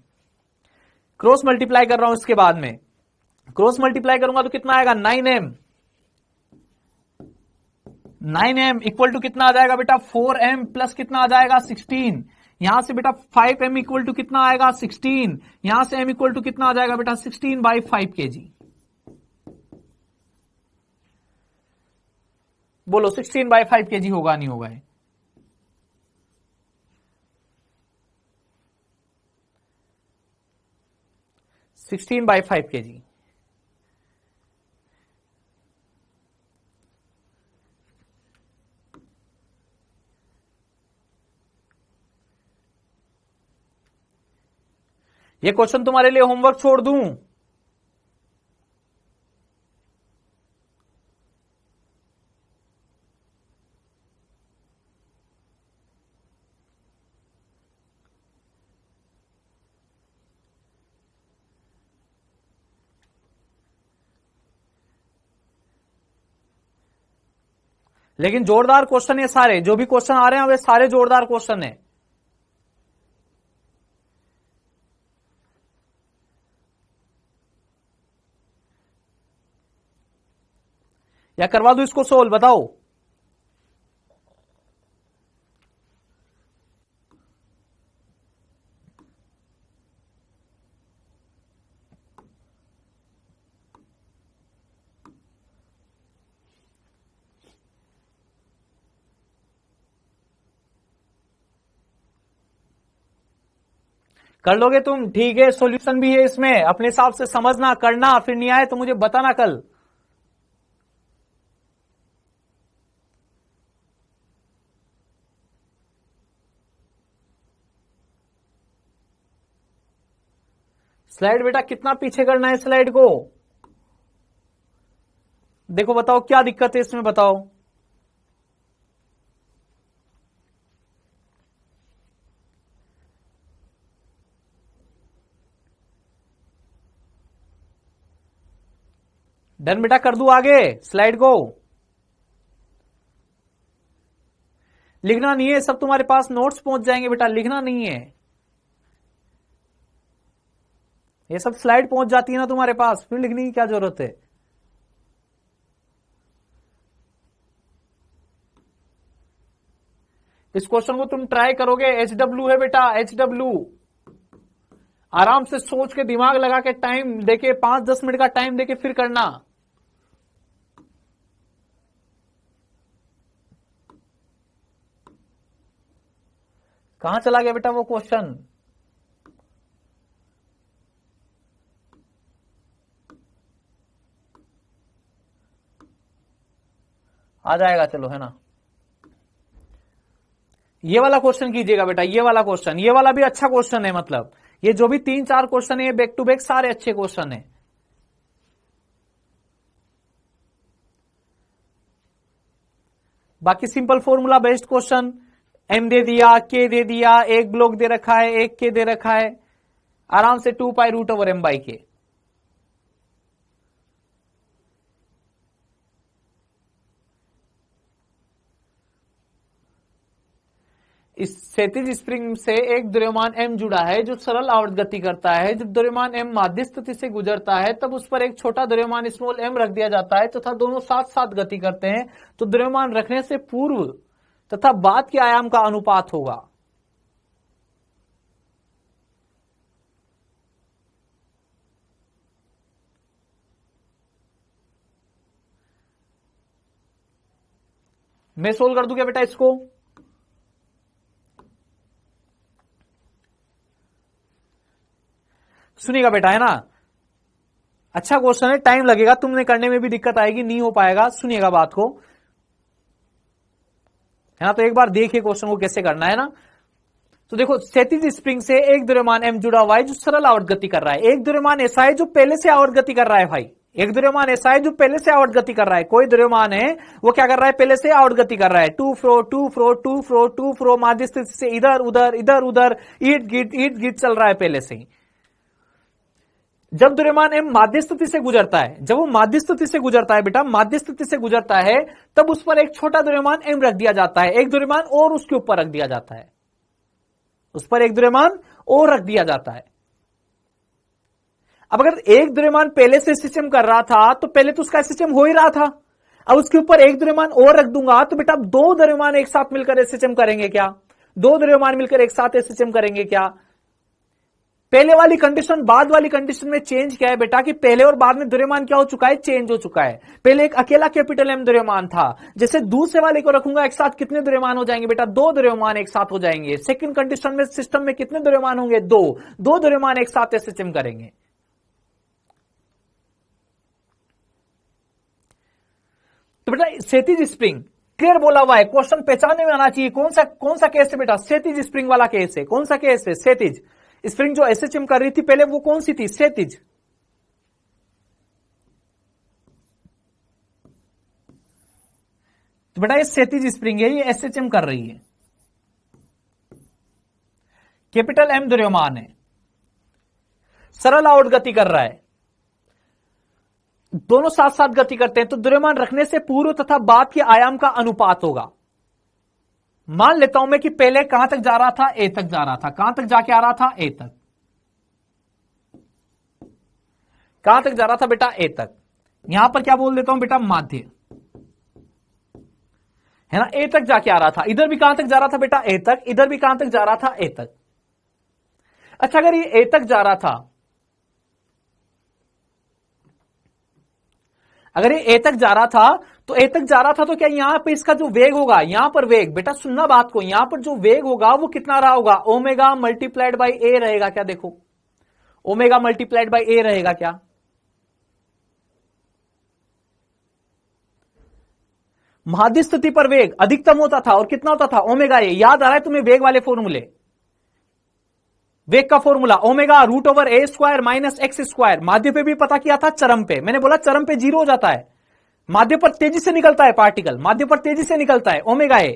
क्रॉस मल्टीप्लाई कर रहा हूं, इसके बाद में क्रॉस मल्टीप्लाई करूंगा तो कितना आएगा? 9m। 9m इक्वल टू कितना आ जाएगा बेटा? 4m प्लस कितना आ जाएगा? 16। यहां से बेटा 5m इक्वल टू कितना आएगा? 16। यहां से m इक्वल टू कितना आ जाएगा बेटा? 16/5 kg। बोलो 16/5 kg होगा नहीं होगा? 16/5 kg। ये क्वेश्चन तुम्हारे लिए होमवर्क छोड़ दूं? लेकिन जोरदार क्वेश्चन है सारे, जो भी क्वेश्चन आ रहे हैं वे सारे जोरदार क्वेश्चन है। या करवा दूं इसको सोल्व? बताओ। कर लोगे तुम? ठीक है, सॉल्यूशन भी है इसमें, अपने हिसाब से समझना, करना, फिर नहीं आए तो मुझे बताना कल। स्लाइड बेटा कितना पीछे करना है स्लाइड को? देखो बताओ क्या दिक्कत है इसमें, बताओ। डन बेटा, कर दूं आगे स्लाइड को? लिखना नहीं है, सब तुम्हारे पास नोट्स पहुंच जाएंगे बेटा, लिखना नहीं है। ये सब स्लाइड पहुंच जाती है ना तुम्हारे पास, फिर लिखने की क्या जरूरत है? इस क्वेश्चन को तुम ट्राई करोगे, HW है बेटा, HW। आराम से सोच के दिमाग लगा के टाइम देके 5-10 मिनट का टाइम देके फिर करना। कहां चला गया बेटा वो क्वेश्चन? आ जाएगा, चलो, है ना। ये वाला क्वेश्चन कीजिएगा बेटा, ये वाला क्वेश्चन, ये वाला भी अच्छा क्वेश्चन है। मतलब ये जो भी 3-4 क्वेश्चन है बैक टू बैक सारे अच्छे क्वेश्चन है। बाकी simple formula based question, M दे दिया, के दे दिया, एक ब्लॉक दे रखा है, एक के दे रखा है, आराम से 2π√m/k। इस क्षैतिज स्प्रिंग से एक द्रव्यमान m जुड़ा है जो सरल आवर्त गति करता है। जब द्रव्यमान m माध्य स्थिति से गुजरता है तब उस पर एक छोटा द्रव्यमान स्मॉल m रख दिया जाता है तथा दोनों साथ साथ गति करते हैं, तो द्रव्यमान रखने से पूर्व तथा बाद के आयाम का अनुपात होगा। मैं सोल्व कर दूं क्या बेटा इसको? सुनिएगा बेटा, है ना, अच्छा क्वेश्चन है, टाइम लगेगा, तुमने करने में भी दिक्कत आएगी, नहीं हो पाएगा। सुनिएगा बात को, है ना। तो एक बार देखिए क्वेश्चन को कैसे करना है ना। तो देखो, क्षैतिज स्प्रिंग से एक द्रव्यमान m जुड़ा हुआ है जो सरल आवर्त गति कर रहा है। एक द्रव्यमान ऐसा है जो पहले से आवर्त गति कर रहा है भाई, एक द्रव्यमान ऐसा है जो पहले से आवर्त गति कर रहा है। कोई द्रव्यमान है वो क्या कर रहा है, पहले से आवर्त गति कर रहा है, टू फ्रो माध्य स्थिति से इधर उधर इधर उधर ईट गिट चल रहा है पहले से ही। जब द्रव्यमान m माध्य स्थिति से गुजरता है, जब वो माध्य स्थिति से गुजरता है बेटा, माध्य स्थिति से गुजरता है, तब उस पर एक छोटा द्रव्यमान m रख दिया जाता है, एक द्रव्यमान और उसके ऊपर रख दिया जाता है, उस पर एक द्रव्यमान और रख दिया जाता है। अब अगर एक द्रव्यमान पहले से सिस्टम कर रहा था तो पहले तो उसका सिस्टम हो ही रहा था, अब उसके ऊपर एक द्रव्यमान और रख दूंगा तो बेटा दो द्रव्यमान एक साथ मिलकर सिस्टम करेंगे क्या? दो द्रव्यमान मिलकर एक साथ सिस्टम करेंगे क्या? पहले वाली कंडीशन बाद वाली कंडीशन में चेंज क्या है बेटा कि पहले और बाद में द्रव्यमान क्या हो चुका है, चेंज हो चुका है। पहले एक अकेला कैपिटल M द्रव्यमान था, जैसे दूसरे वाले को रखूंगा एक साथ कितने द्रव्यमान हो जाएंगे बेटा, दो द्रव्यमान एक साथ हो जाएंगे। सेकंड कंडीशन में सिस्टम में कितने द्रव्यमान होंगे, दो द्रव्यमान एक साथ सिस्टम करेंगे। तो बेटा क्षैतिज स्प्रिंग क्लियर बोला हुआ है, क्वेश्चन पहचानने में आना चाहिए कौन सा केस है बेटा, क्षैतिज स्प्रिंग वाला केस है। कौन सा केस है? क्षैतिज स्प्रिंग जो एसएचएम कर रही थी पहले वो कौन सी थी, क्षैतिज। तो बेटा ये क्षैतिज स्प्रिंग है, ये एसएचएम कर रही है, कैपिटल M द्रव्यमान है, सरल आवर्त गति कर रहा है, दोनों साथ साथ गति करते हैं, तो द्रव्यमान रखने से पूर्व तथा बाद के आयाम का अनुपात होगा। मान लेता हूं मैं कि पहले कहां तक जा रहा था, ए तक जा रहा था, कहां तक जाके आ रहा था, ए तक। कहां तक जा रहा था बेटा, ए तक। यहां पर क्या बोल देता हूं बेटा, माध्य, है ना, ए तक जाके आ रहा था। इधर भी कहां तक जा रहा था बेटा, ए तक। इधर भी कहां तक जा रहा था, ए तक। अच्छा अगर ये ए तक जा रहा था, अगर ये ए तक जा रहा था तो ए तक जा रहा था तो क्या यहां पे इसका जो वेग होगा, यहां पर वेग, बेटा सुनना बात को, यहां पर जो वेग होगा वो कितना रहा होगा, ओमेगा मल्टीप्लाइड बाई ए रहेगा क्या? देखो ओमेगा मल्टीप्लाइड बाई ए रहेगा क्या? माध्य स्थिति पर वेग अधिकतम होता था और कितना होता था, ओमेगा ए। याद आ रहा है तुम्हें वेग वाले फॉर्मूले, वेग का फॉर्मूला ओमेगा√a² माइनस x²। माध्य पे भी पता किया था, चरम पे मैंने बोला चरम पे 0 हो जाता है, माध्य पर तेजी से निकलता है पार्टिकल, माध्य पर तेजी से निकलता है, ओमेगा ए।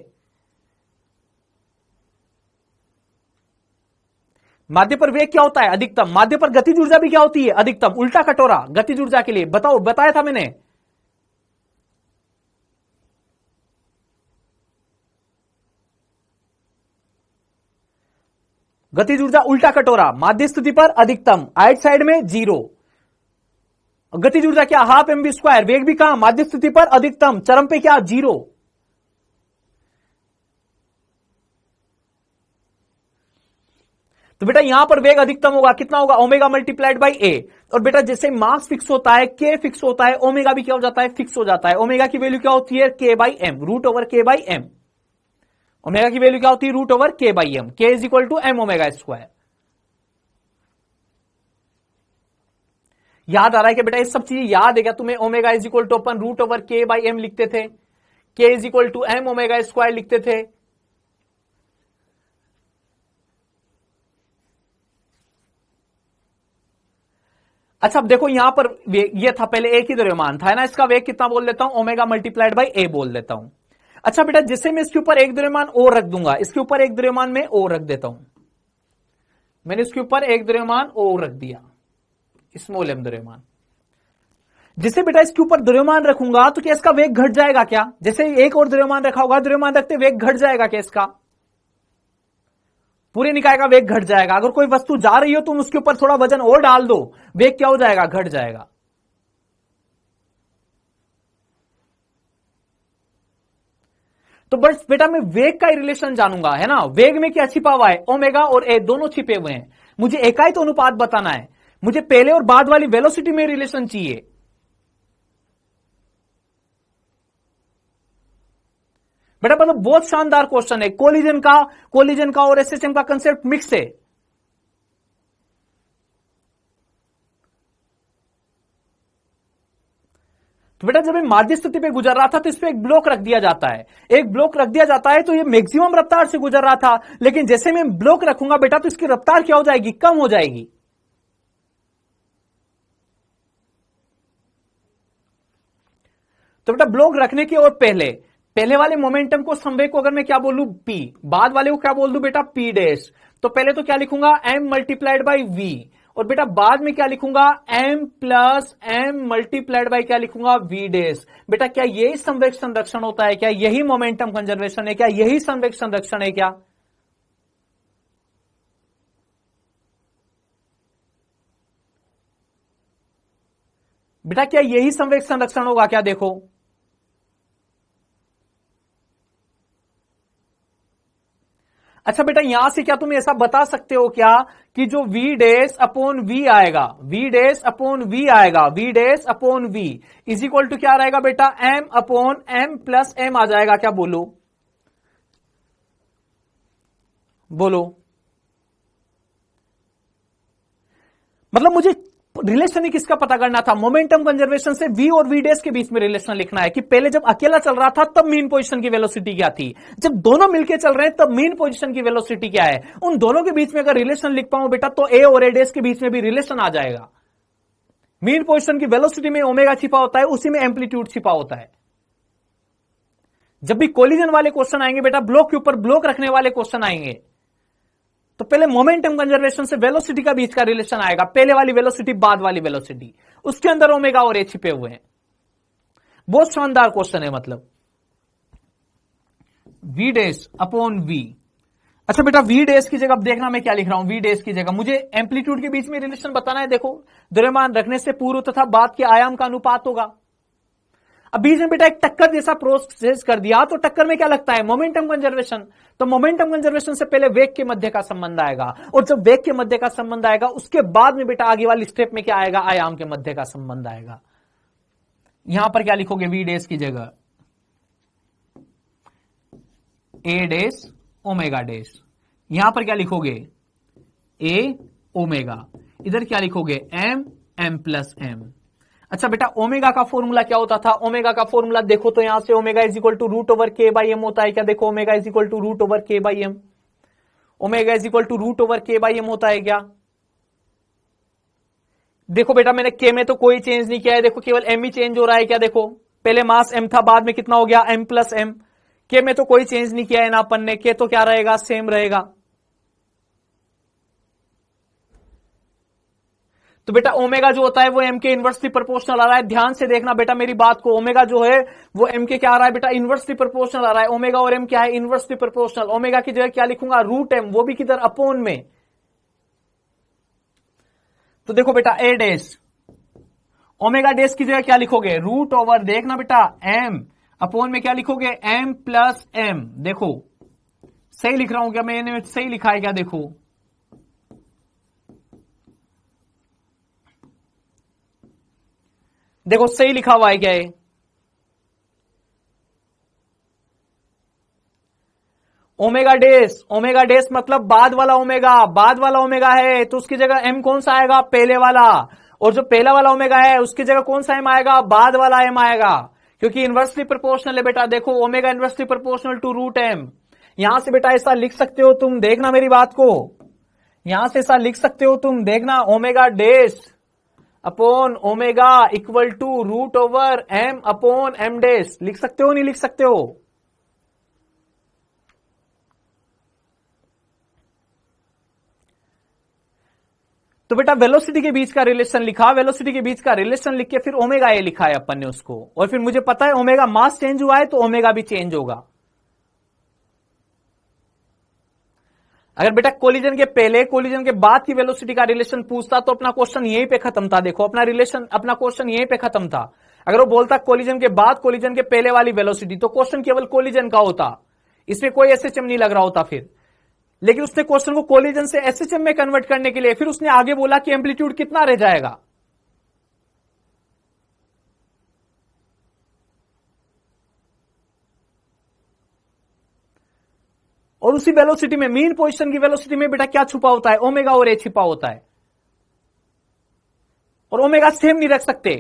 माध्य पर वेग क्या होता है, अधिकतम। माध्य पर गतिज ऊर्जा भी क्या होती है, अधिकतम। उल्टा कटोरा गतिज ऊर्जा के लिए बताओ, बताया था मैंने। गतिज ऊर्जा उल्टा कटोरा, माध्य स्थिति पर अधिकतम, आइट साइड में 0। गतिज ऊर्जा क्या, हाफ mv²। वेग भी कहां, माध्य स्थिति पर अधिकतम, चरम पे क्या, 0। तो बेटा यहां पर वेग अधिकतम होगा, कितना होगा, ओमेगा मल्टीप्लाइड बाई ए। और बेटा जैसे मास फिक्स होता है, के फिक्स होता है, ओमेगा भी क्या हो जाता है, फिक्स हो जाता है। ओमेगा की वैल्यू क्या होती है, k by m, root over के बाई एम। ओमेगा की वैल्यू क्या होती है, रूट ओवर के by m, k is equal to m omega square. याद आ रहा है कि बेटा ये सब चीजें याद है क्या तुम्हें? ओमेगा इज इक्वल टू अपन रूट ओवर के बाई एम लिखते थे, k is equal to m omega square लिखते थे। अच्छा अब देखो यहां पर ये था पहले एक ही द्रव्यमान था, है ना, इसका वेग कितना बोल देता हूं, ओमेगा मल्टीप्लाइड बाई ए बोल देता हूं। अच्छा बेटा जैसे मैं इसके ऊपर एक द्रव्यमान और रख दूंगा, इसके ऊपर एक द्रव्यमान में और रख देता हूं, मैंने इसके ऊपर एक द्रव्यमान और रख दिया, स्मॉल एम द्रव्यमान। जिसे बेटा इसके ऊपर द्रव्यमान रखूंगा तो क्या इसका वेग घट जाएगा क्या? जैसे एक और द्रव्यमान रखा होगा, द्रव्यमान रखते वेग घट जाएगा क्या इसका? पूरे निकाय का वेग घट जाएगा। अगर कोई वस्तु जा रही हो तुम उसके ऊपर थोड़ा वजन और डाल दो, वेग क्या हो जाएगा, घट जाएगा। तो बस बेटा मैं वेग का ही रिलेशन जानूंगा, है ना, वेग में क्या छिपा हुआ है, ओमेगा और ए दोनों छिपे हुए हैं। मुझे एकाई तो अनुपात बताना है, मुझे पहले और बाद वाली वेलोसिटी में रिलेशन चाहिए। बेटा मतलब बहुत शानदार क्वेश्चन है, कोलिजन का और एसएचएम का कंसेप्ट मिक्स है। तो बेटा जब ये माध्य स्थिति पे गुजर रहा था तो इस पे एक ब्लॉक रख दिया जाता है, एक ब्लॉक रख दिया जाता है तो ये मैक्सिमम रफ्तार से गुजर रहा था, लेकिन जैसे मैं ब्लॉक रखूंगा बेटा तो इसकी रफ्तार क्या हो जाएगी, कम हो जाएगी। तो बेटा ब्लॉक रखने के और पहले वाले मोमेंटम को, संवेग को अगर मैं क्या बोलूं पी, बाद वाले को क्या बोल दूं बेटा पी डैश। तो पहले तो क्या लिखूंगा एम मल्टीप्लाइड बाई वी, और बेटा बाद में क्या लिखूंगा m plus m multiplied by क्या लिखूंगा वी डैश। बेटा क्या यही संवेग संरक्षण होता है क्या, यही मोमेंटम कंजर्वेशन है क्या, यही संवेग संरक्षण है क्या? बेटा क्या यही संवेग संरक्षण होगा क्या? देखो अच्छा बेटा यहां से क्या तुम ऐसा बता सकते हो क्या कि जो v डैश अपॉन वी आएगा, v डैश अपॉन वी आएगा, v dash upon v is equal to क्या रहेगा बेटा, m upon m plus m आ जाएगा क्या? बोलो बोलो। मतलब मुझे रिलेशन ही किसका पता करना था, मोमेंटम कंजर्वेशन से v और v डैश के बीच में रिलेशन लिखना है कि पहले जब अकेला चल रहा था तब मीन पोजीशन की वेलोसिटी क्या थी, जब दोनों मिलके चल रहे हैं तब मीन पोजीशन की वेलोसिटी क्या है। उन दोनों के बीच में अगर रिलेशन लिख पाऊं बेटा तो a और a डैश के बीच में भी रिलेशन आ जाएगा। मीन पोजीशन की वेलोसिटी में ओमेगा छिपा होता है, उसी में एम्पलीट्यूड छिपा होता है। जब भी कोलिजन वाले क्वेश्चन आएंगे बेटा, ब्लॉक के ऊपर ब्लॉक रखने वाले क्वेश्चन आएंगे, तो पहले मोमेंटम कंजर्वेशन से वेलोसिटी का बीच का रिलेशन आएगा, पहले वाली वेलोसिटी बाद वाली वेलोसिटी, उसके अंदर ओमेगा और ए छिपे हुए हैं। बहुत शानदार क्वेश्चन है मतलब। V dash upon v. अच्छा बेटा वी डैश की जगह अब देखना मैं क्या लिख रहा हूं, वी डैश की जगह मुझे एम्पलीट्यूड के बीच में रिलेशन बताना है। देखो द्रव्यमान रखने से पूर्व तथा बाद के आयाम का अनुपात होगा। अब बीच में बेटा एक टक्कर जैसा प्रोसेस कर दिया तो टक्कर में क्या लगता है, मोमेंटम कंजर्वेशन। तो मोमेंटम कंजर्वेशन से पहले वेग के मध्य का संबंध आएगा, और जब वेग के मध्य का संबंध आएगा उसके बाद में बेटा आगे वाली स्टेप में क्या आएगा, आयाम के मध्य का संबंध आएगा। यहां पर क्या लिखोगे, वी डैश की जगह ए डैश ओमेगा डैश, यहां पर क्या लिखोगे ए ओमेगा, इधर क्या लिखोगे एम एम प्लस एम। अच्छा बेटा ओमेगा का फॉर्मूला क्या होता था, ओमेगा का फॉर्मूला देखो तो यहां से omega is equal to root over के बाई एम होता है क्या? देखो omega is equal to root over के by M, omega is equal to root over के बाई एम होता है क्या? देखो बेटा मैंने के में तो कोई चेंज नहीं किया है, देखो केवल एम ही चेंज हो रहा है क्या? देखो पहले मास एम था, बाद में कितना हो गया एम प्लस एम। के में तो कोई चेंज नहीं किया है ना अपन ने, के तो क्या रहेगा, सेम रहेगा। तो बेटा ओमेगा जो होता है वो एम के इनवर्सली प्रोपोर्शनल आ रहा है। ध्यान से देखना बेटा मेरी बात को, ओमेगा जो है वो एम के क्या आ रहा है बेटा, इनवर्सली प्रोपोर्शनल आ रहा है। ओमेगा और एम क्या है, इनवर्सली प्रोपोर्शनल। ओमेगा की जगह क्या लिखूंगा, रूट एम, वो भी किधर, अपोन में। तो देखो बेटा ए डैश ओमेगा डैश की जगह क्या लिखोगे, रूट ओवर, देखना बेटा एम, अपोन में क्या लिखोगे एम प्लस एम। देखो सही लिख रहा हूं क्या, मैंने सही लिखा है क्या? देखो देखो सही लिखा हुआ है क्या ये? ओमेगा डेस मतलब बाद वाला ओमेगा, बाद वाला ओमेगा है तो उसकी जगह एम कौन सा आएगा? पहले वाला। और जो पहला वाला ओमेगा है उसकी जगह कौन सा एम आएगा? बाद वाला एम आएगा, क्योंकि इनवर्सली प्रोपोर्शनल है बेटा। देखो omega inversely proportional to root m. यहां से बेटा ऐसा लिख सकते हो तुम, देखना मेरी बात को, यहां से ऐसा लिख सकते हो तुम, देखना, omega dash upon omega equal to root over M upon M dash. लिख सकते हो नहीं लिख सकते हो? तो बेटा वेलोसिटी के बीच का रिलेशन लिखा, वेलोसिटी के बीच का रिलेशन लिख के फिर ओमेगा ए लिखा है अपन ने उसको, और फिर मुझे पता है ओमेगा मास चेंज हुआ है तो ओमेगा भी चेंज होगा। अगर बेटा कोलिजन के पहले कोलिजन के बाद की वेलोसिटी का रिलेशन पूछता तो अपना क्वेश्चन यहीं पे खत्म था। देखो अपना क्वेश्चन यहीं पे खत्म था। अगर वो बोलता कोलिजन के बाद कोलिजन के पहले वाली वेलोसिटी तो क्वेश्चन केवल कोलिजन का होता, इसमें कोई एसएचएम नहीं लग रहा होता फिर। लेकिन उसने क्वेश्चन को कोलिजन से एसएचएम में कन्वर्ट करने के लिए फिर उसने आगे बोला कि एम्पलीट्यूड कितना रह जाएगा। और उसी वेलोसिटी में, मीन पोजीशन की वेलोसिटी में बेटा क्या छुपा होता है? ओमेगा और ए छिपा होता है। और ओमेगा सेम नहीं रख सकते,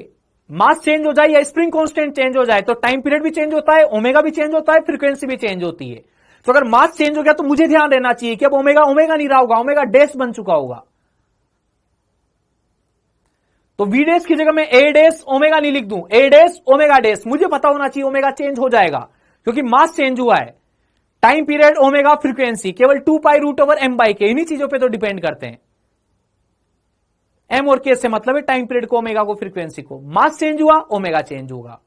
मास चेंज हो जाए या स्प्रिंग कांस्टेंट चेंज हो जाए तो टाइम पीरियड भी चेंज होता है, ओमेगा भी चेंज होता है, फ्रीक्वेंसी भी चेंज होती है। तो अगर मास चेंज हो गया तो मुझे ध्यान रहना चाहिए कि अब ओमेगा ओमेगा नहीं रहा होगा, ओमेगा डेस बन चुका होगा। तो वी डेस की जगह मैं ए डेस ओमेगा नहीं लिख दूं, ए डेस ओमेगा डेस। मुझे पता होना चाहिए ओमेगा चेंज हो जाएगा क्योंकि मास चेंज हुआ है। टाइम पीरियड, ओमेगा, फ्रीक्वेंसी केवल 2 pi root over M by k, इन्हीं चीजों पे तो डिपेंड करते हैं। एम और के से मतलब है टाइम पीरियड को, ओमेगा को, फ्रीक्वेंसी को। मास चेंज हुआ, ओमेगा चेंज होगा।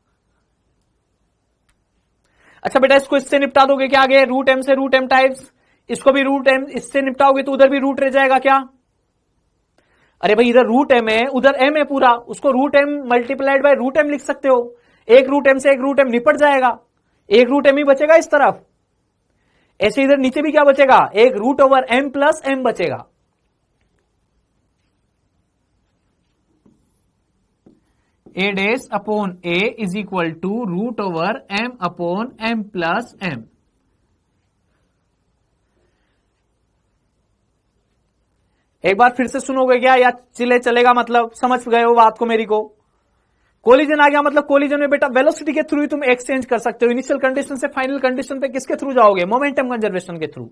अच्छा बेटा इसको इससे निपटा दोगे क्या आगे? रूट एम से रूट एम टाइप्स, इसको भी रूट एम, इससे निपटाओगे तो उधर भी रूट रह जाएगा क्या? अरे भाई इधर रूट एम है उधर एम है पूरा, उसको root m multiplied by root m लिख सकते हो। एक रूट एम से एक रूट एम निपट जाएगा, एक रूट एम ही बचेगा इस तरफ। ऐसे इधर नीचे भी क्या बचेगा? एक root over M plus M बचेगा। A dash upon A is equal to root over M upon M plus M. एक बार फिर से सुनोगे क्या या चलेगा? मतलब समझ गए हो बात को मेरी को? कोलिजन आ गया मतलब कोलिजन में बेटा वेलोसिटी के थ्रू ही तुम एक्सचेंज कर सकते हो। इनिशियल कंडीशन से फाइनल कंडीशन पे किसके थ्रू जाओगे? मोमेंटम कंजर्वेशन के थ्रू।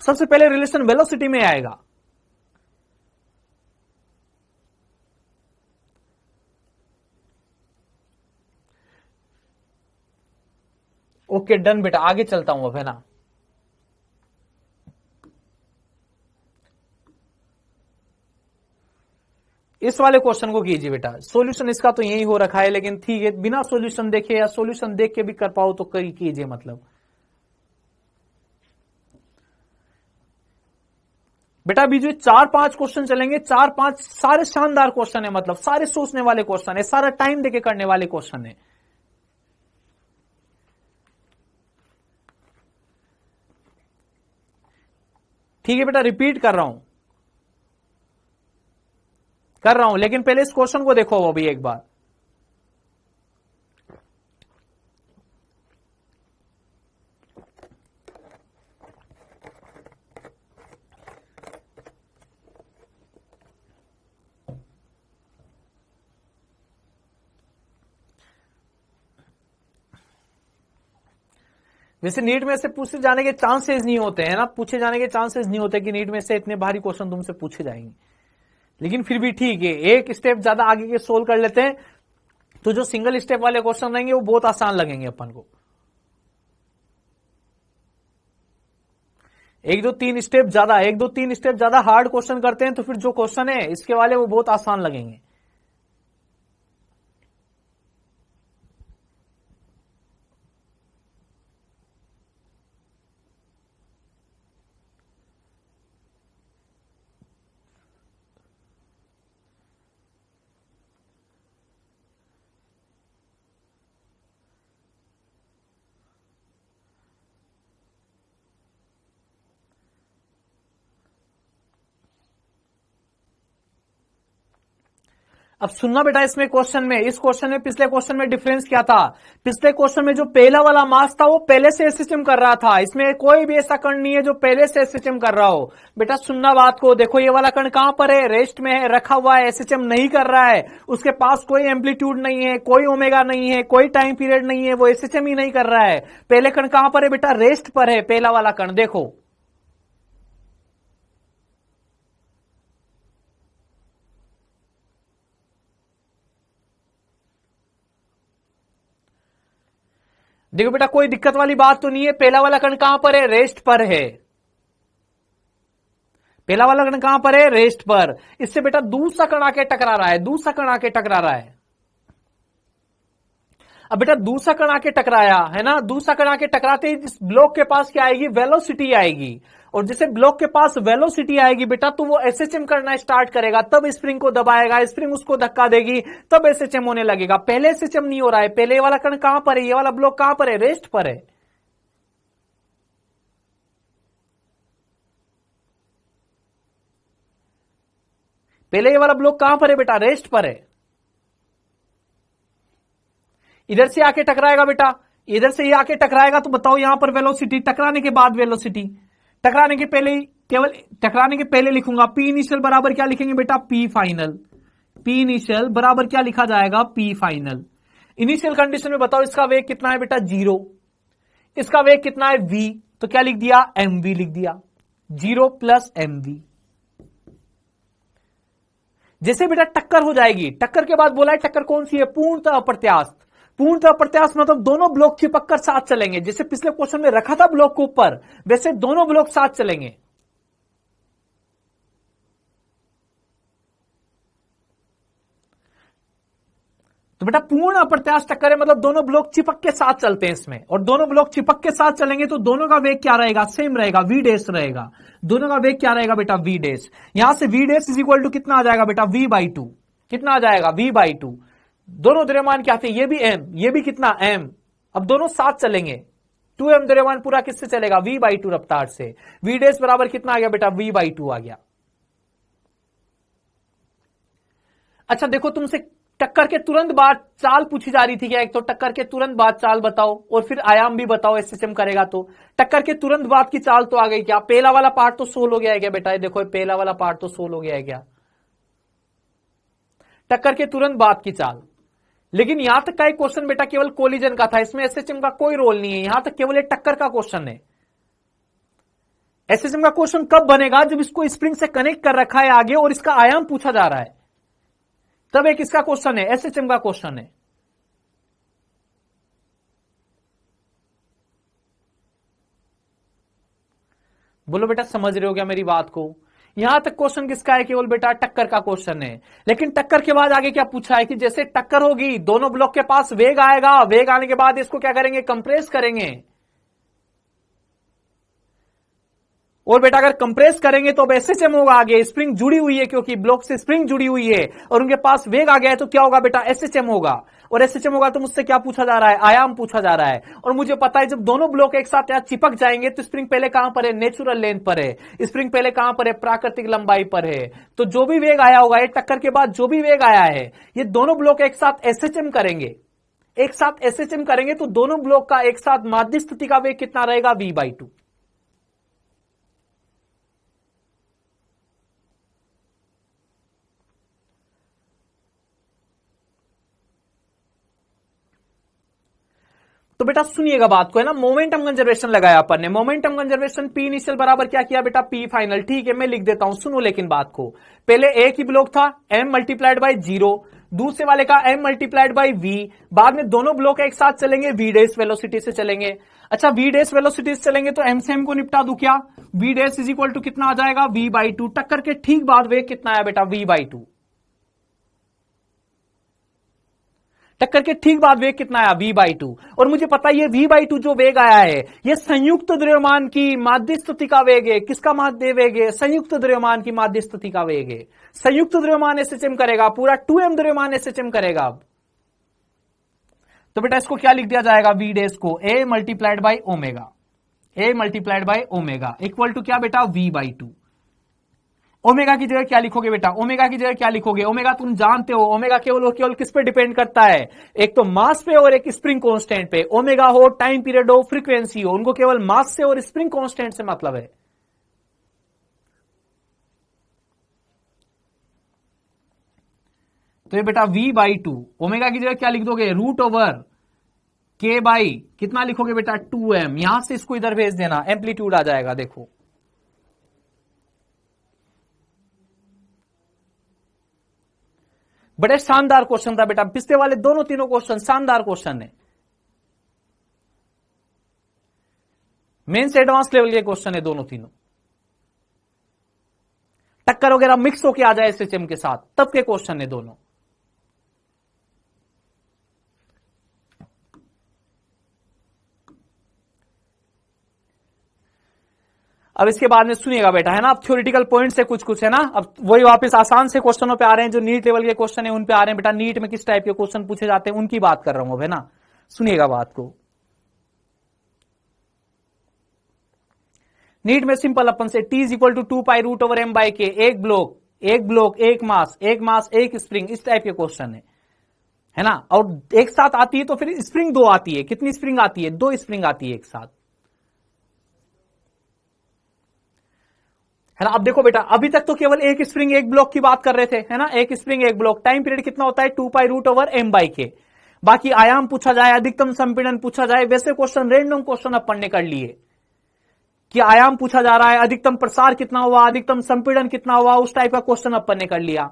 सबसे पहले रिलेशन वेलोसिटी में आएगा। ओके डन बेटा, आगे चलता हूं अब, है ना। इस वाले क्वेश्चन को कीजिए बेटा, सॉल्यूशन इसका तो यही हो रखा है, लेकिन ठीक है बिना सॉल्यूशन देखे या सॉल्यूशन देख के भी कर पाओ तो कीजिए। मतलब बेटा अभी जो 4-5 क्वेश्चन चलेंगे, 4-5 सारे शानदार क्वेश्चन है, मतलब सारे सोचने वाले क्वेश्चन है, सारा टाइम देके करने वाले क्वेश्चन है। ठीक है बेटा, रिपीट कर रहा हूं, लेकिन पहले इस क्वेश्चन को देखो अभी एक बार। वैसे नीट में से पूछे जाने के चांसेस नहीं होते हैं ना, पूछे जाने के चांसेस नहीं होते कि नीट में से इतने भारी क्वेश्चन तुमसे पूछे जाएंगे, लेकिन फिर भी ठीक है, एक स्टेप ज्यादा आगे के सोल्व कर लेते हैं तो जो सिंगल स्टेप वाले क्वेश्चन रहेंगे वो बहुत आसान लगेंगे अपन को। 1-2-3 स्टेप ज्यादा हार्ड क्वेश्चन करते हैं तो फिर जो क्वेश्चन है इसके वाले वो बहुत आसान लगेंगे। अब सुनना बेटा, इसमें क्वेश्चन में, इस क्वेश्चन में पिछले क्वेश्चन में डिफरेंस क्या था? पिछले क्वेश्चन में जो पहला वाला मास था वो पहले से एसएचएम कर रहा था, इसमें कोई भी ऐसा कण नहीं है जो पहले से एसएचएम कर रहा हो। बेटा सुनना बात को, देखो ये वाला कण कहां पर है? रेस्ट में है, रखा हुआ है, एसएचएम नहीं कर रहा है, उसके पास कोई एम्पलीट्यूड नहीं है, कोई ओमेगा नहीं है, कोई टाइम पीरियड नहीं है, वो एसएचएम ही नहीं कर रहा है। पहले कण कहां पर है बेटा? रेस्ट पर है पहला वाला कण। देखो देखो बेटा, कोई दिक्कत वाली बात तो नहीं है। पहला वाला कण कहां पर है? रेस्ट पर है। पहला वाला कण कहां पर है? रेस्ट पर। इससे बेटा दूसरा कण आके टकरा रहा है, दूसरा कण आके टकरा रहा है। अब बेटा दूसरा कण आके टकराया है ना, दूसरा कण आके टकराते ही इस ब्लॉक के पास क्या आएगी? वेलोसिटी आएगी। और जैसे ब्लॉक के पास वेलोसिटी आएगी बेटा, तो वो एसएचएम करना स्टार्ट करेगा, तब स्प्रिंग को दबाएगा, स्प्रिंग उसको धक्का देगी, तब एसएचएम होने लगेगा। पहले एसएचएम नहीं हो रहा है। पहले वाला कण कहां पर है? ये वाला ब्लॉक कहां पर है? रेस्ट पर है। पहले ये वाला ब्लॉक कहां पर है बेटा? रेस्ट पर है। इधर से आके टकराएगा बेटा, इधर से ये आके टकराएगा, तो बताओ यहां पर वेलोसिटी, टकराने के बाद वेलोसिटी, टकराने के पहले, केवल टकराने के पहले लिखूंगा पी इनिशियल बराबर क्या लिखेंगे बेटा? P final. पी इनिशियल बराबर क्या लिखा जाएगा? P final. इनिशियल कंडीशन में बताओ इसका वेग कितना है बेटा? 0। इसका वेग कितना है? v। तो क्या लिख दिया? mv लिख दिया। 0 प्लस mv। जैसे बेटा टक्कर हो जाएगी, टक्कर के बाद बोला है टक्कर कौन सी है? पूर्णतः अप्रत्यास्थ। पूर्णतः अप्रत्यास्थ मतलब दोनों ब्लॉक चिपक कर साथ चलेंगे। जैसे पिछले क्वेश्चन में रखा था ब्लॉक को ऊपर, वैसे दोनों ब्लॉक साथ चलेंगे। तो बेटा पूर्ण अप्रत्यास्थ टक्कर है, मतलब दोनों ब्लॉक चिपक के साथ चलते हैं इसमें, और दोनों ब्लॉक चिपक के साथ चलेंगे तो दोनों का वेग क्या रहेगा? सेम रहेगा, v डैश रहेगा। दोनों का वेग क्या रहेगा बेटा? v dash. यहां से v dash is equal to कितना आ जाएगा बेटा? v/2। कितना आ जाएगा? v/2। दोनों द्रव्यमान क्या थे? ये भी m, ये भी कितना? m। अब दोनों साथ चलेंगे, 2m द्रव्यमान पूरा किससे चलेगा? v/2 रफ्तार से। v डैश बराबर कितना आ गया बेटा? v/2 आ गया। अच्छा देखो, तुमसे टक्कर के तुरंत बाद चाल पूछी जा रही थी क्या? एक तो टक्कर के तुरंत बाद चाल बताओ, और फिर आयाम भी बताओ एसएचएम करेगा तो। टक्कर के तुरंत बाद की चाल तो आ गई क्या? पहला वाला पार्ट तो सोल्व हो गया है क्या बेटा? देखो पहला वाला पार्ट तो सोल्व हो गया है क्या? टक्कर के तुरंत बाद की चाल। लेकिन यहां तक का एक क्वेश्चन बेटा केवल कोलिजन का था, इसमें एसएचएम का कोई रोल नहीं है, यहां तक केवल एक टक्कर का क्वेश्चन है। एसएचएम का क्वेश्चन कब बनेगा? जब इसको स्प्रिंग से कनेक्ट कर रखा है आगे और इसका आयाम पूछा जा रहा है, तब एक इसका क्वेश्चन है, एसएचएम का क्वेश्चन है। बोलो बेटा समझ रहे हो क्या मेरी बात को? यहां तक क्वेश्चन किसका है? केवल बेटा टक्कर का क्वेश्चन है। लेकिन टक्कर के बाद आगे क्या पूछा है कि जैसे टक्कर होगी, दोनों ब्लॉक के पास वेग आएगा, वेग आने के बाद इसको क्या करेंगे? कंप्रेस करेंगे। और बेटा अगर कंप्रेस करेंगे तो अब एसएचएम होगा आगे, स्प्रिंग जुड़ी हुई है, क्योंकि ब्लॉक से स्प्रिंग जुड़ी हुई है और उनके पास वेग आ गया है, तो क्या होगा बेटा? एसएचएम होगा। और एसएचएम होगा तो मुझसे क्या पूछा जा रहा है? आयाम पूछा जा रहा है। और मुझे पता है जब दोनों ब्लॉक एक साथ यहां चिपक जाएंगे तो स्प्रिंग पहले कहां पर है? नेचुरल लेंथ पर है। स्प्रिंग पहले कहां पर है? प्राकृतिक लंबाई पर है। तो जो भी वेग आया होगा, ये टक्कर के बाद जो भी वेग आया है, ये दोनों ब्लॉक एक साथ एसएचएम करेंगे। एक साथ एसएचएम करेंगे तो दोनों ब्लॉक का एक साथ माध्य स्थिति का वेग कितना रहेगा? v/2। तो बेटा सुनिएगा बात को, है ना। मोमेंटम कंजर्वेशन लगाया अपन ने। मोमेंटम कंजर्वेशन पी इनिशियल बराबर क्या किया बेटा? P final. ठीक है, मैं लिख देता हूं, सुनो लेकिन बात को। पहले एक ही ब्लॉक था, m मल्टीप्लाइड बाई 0, दूसरे वाले का m मल्टीप्लाइड बाई v। बाद में दोनों ब्लॉक एक साथ चलेंगे, v डैश वेलोसिटी से चलेंगे। अच्छा v डैश वेलोसिटी से चलेंगे तो m से m को निपटा दूं क्या? v dash is equal to कितना आ जाएगा? v/2। टक्कर के ठीक बाद वेग कितना आया बेटा? v/2। टक्कर के ठीक बाद वेग कितना आया? v/2। और मुझे पता है ये v/2 जो वेग आया है, ये संयुक्त द्रव्यमान की माध्य स्थिति का वेग है। किसका माध्य वेग है? संयुक्त द्रव्यमान की माध्य स्थिति का वेग है। संयुक्त द्रव्यमान एसएचएम करेगा, पूरा 2m द्रव्यमान एसएचएम करेगा। अब तो बेटा इसको क्या लिख दिया जाएगा? v डैश को a multiplied by omega, a multiplied by omega equal to क्या बेटा? v/2। ओमेगा की जगह क्या लिखोगे बेटा, ओमेगा की जगह क्या लिखोगे, ओमेगा तुम जानते हो, ओमेगा केवल और केवल किस पे डिपेंड करता है, एक तो मास पे और एक स्प्रिंग कांस्टेंट पे। ओमेगा हो, टाइम पीरियड हो, फ्रीक्वेंसी हो, उनको केवल मास से और स्प्रिंग कांस्टेंट से मतलब है। तो ये बेटा v/2, ओमेगा की जगह क्या लिख दोगे, √ओवर k/, कितना लिखोगे बेटा 2m, यहां से इसको इधर भेज देना, एम्पलीट्यूड आ जाएगा। देखो बड़े शानदार क्वेश्चन था बेटा, पिछले वाले दोनों तीनों क्वेश्चन शानदार क्वेश्चन है, मेन से एडवांस लेवल के क्वेश्चन है दोनों तीनों। टक्कर वगैरह मिक्स होके आ जाए एसएचएम के साथ, तब के क्वेश्चन है दोनों। अब इसके बाद में सुनिएगा बेटा, है ना, अब थ्योरेटिकल पॉइंट से कुछ कुछ है ना, अब वही वापस आसान से क्वेश्चनों पे आ रहे हैं, जो नीट लेवल के क्वेश्चन है उन पे आ रहे हैं बेटा। नीट में किस टाइप के क्वेश्चन पूछे जाते हैं उनकी बात कर रहा हूं अब, है ना, सुनिएगा बात को। नीट में सिंपल अपन से t is equal to 2π√m/k, एक ब्लॉक एक मास, एक स्प्रिंग, इस टाइप के क्वेश्चन है ना। और एक साथ आती है तो फिर स्प्रिंग दो आती है, कितनी स्प्रिंग आती है, दो स्प्रिंग आती है एक साथ, है ना। अब देखो बेटा, अभी तक तो केवल एक स्प्रिंग एक ब्लॉक की बात कर रहे थे, है ना, एक स्प्रिंग एक ब्लॉक, टाइम पीरियड कितना होता है 2π√m/k। बाकी आयाम पूछा जाए, अधिकतम संपीड़न पूछा जाए, वैसे क्वेश्चन रैंडम क्वेश्चन अपन ने कर लिए कि आयाम पूछा जा रहा है, अधिकतम प्रसार कितना हुआ, अधिकतम संपीड़न कितना हुआ, उस टाइप का क्वेश्चन अपन ने कर लिया।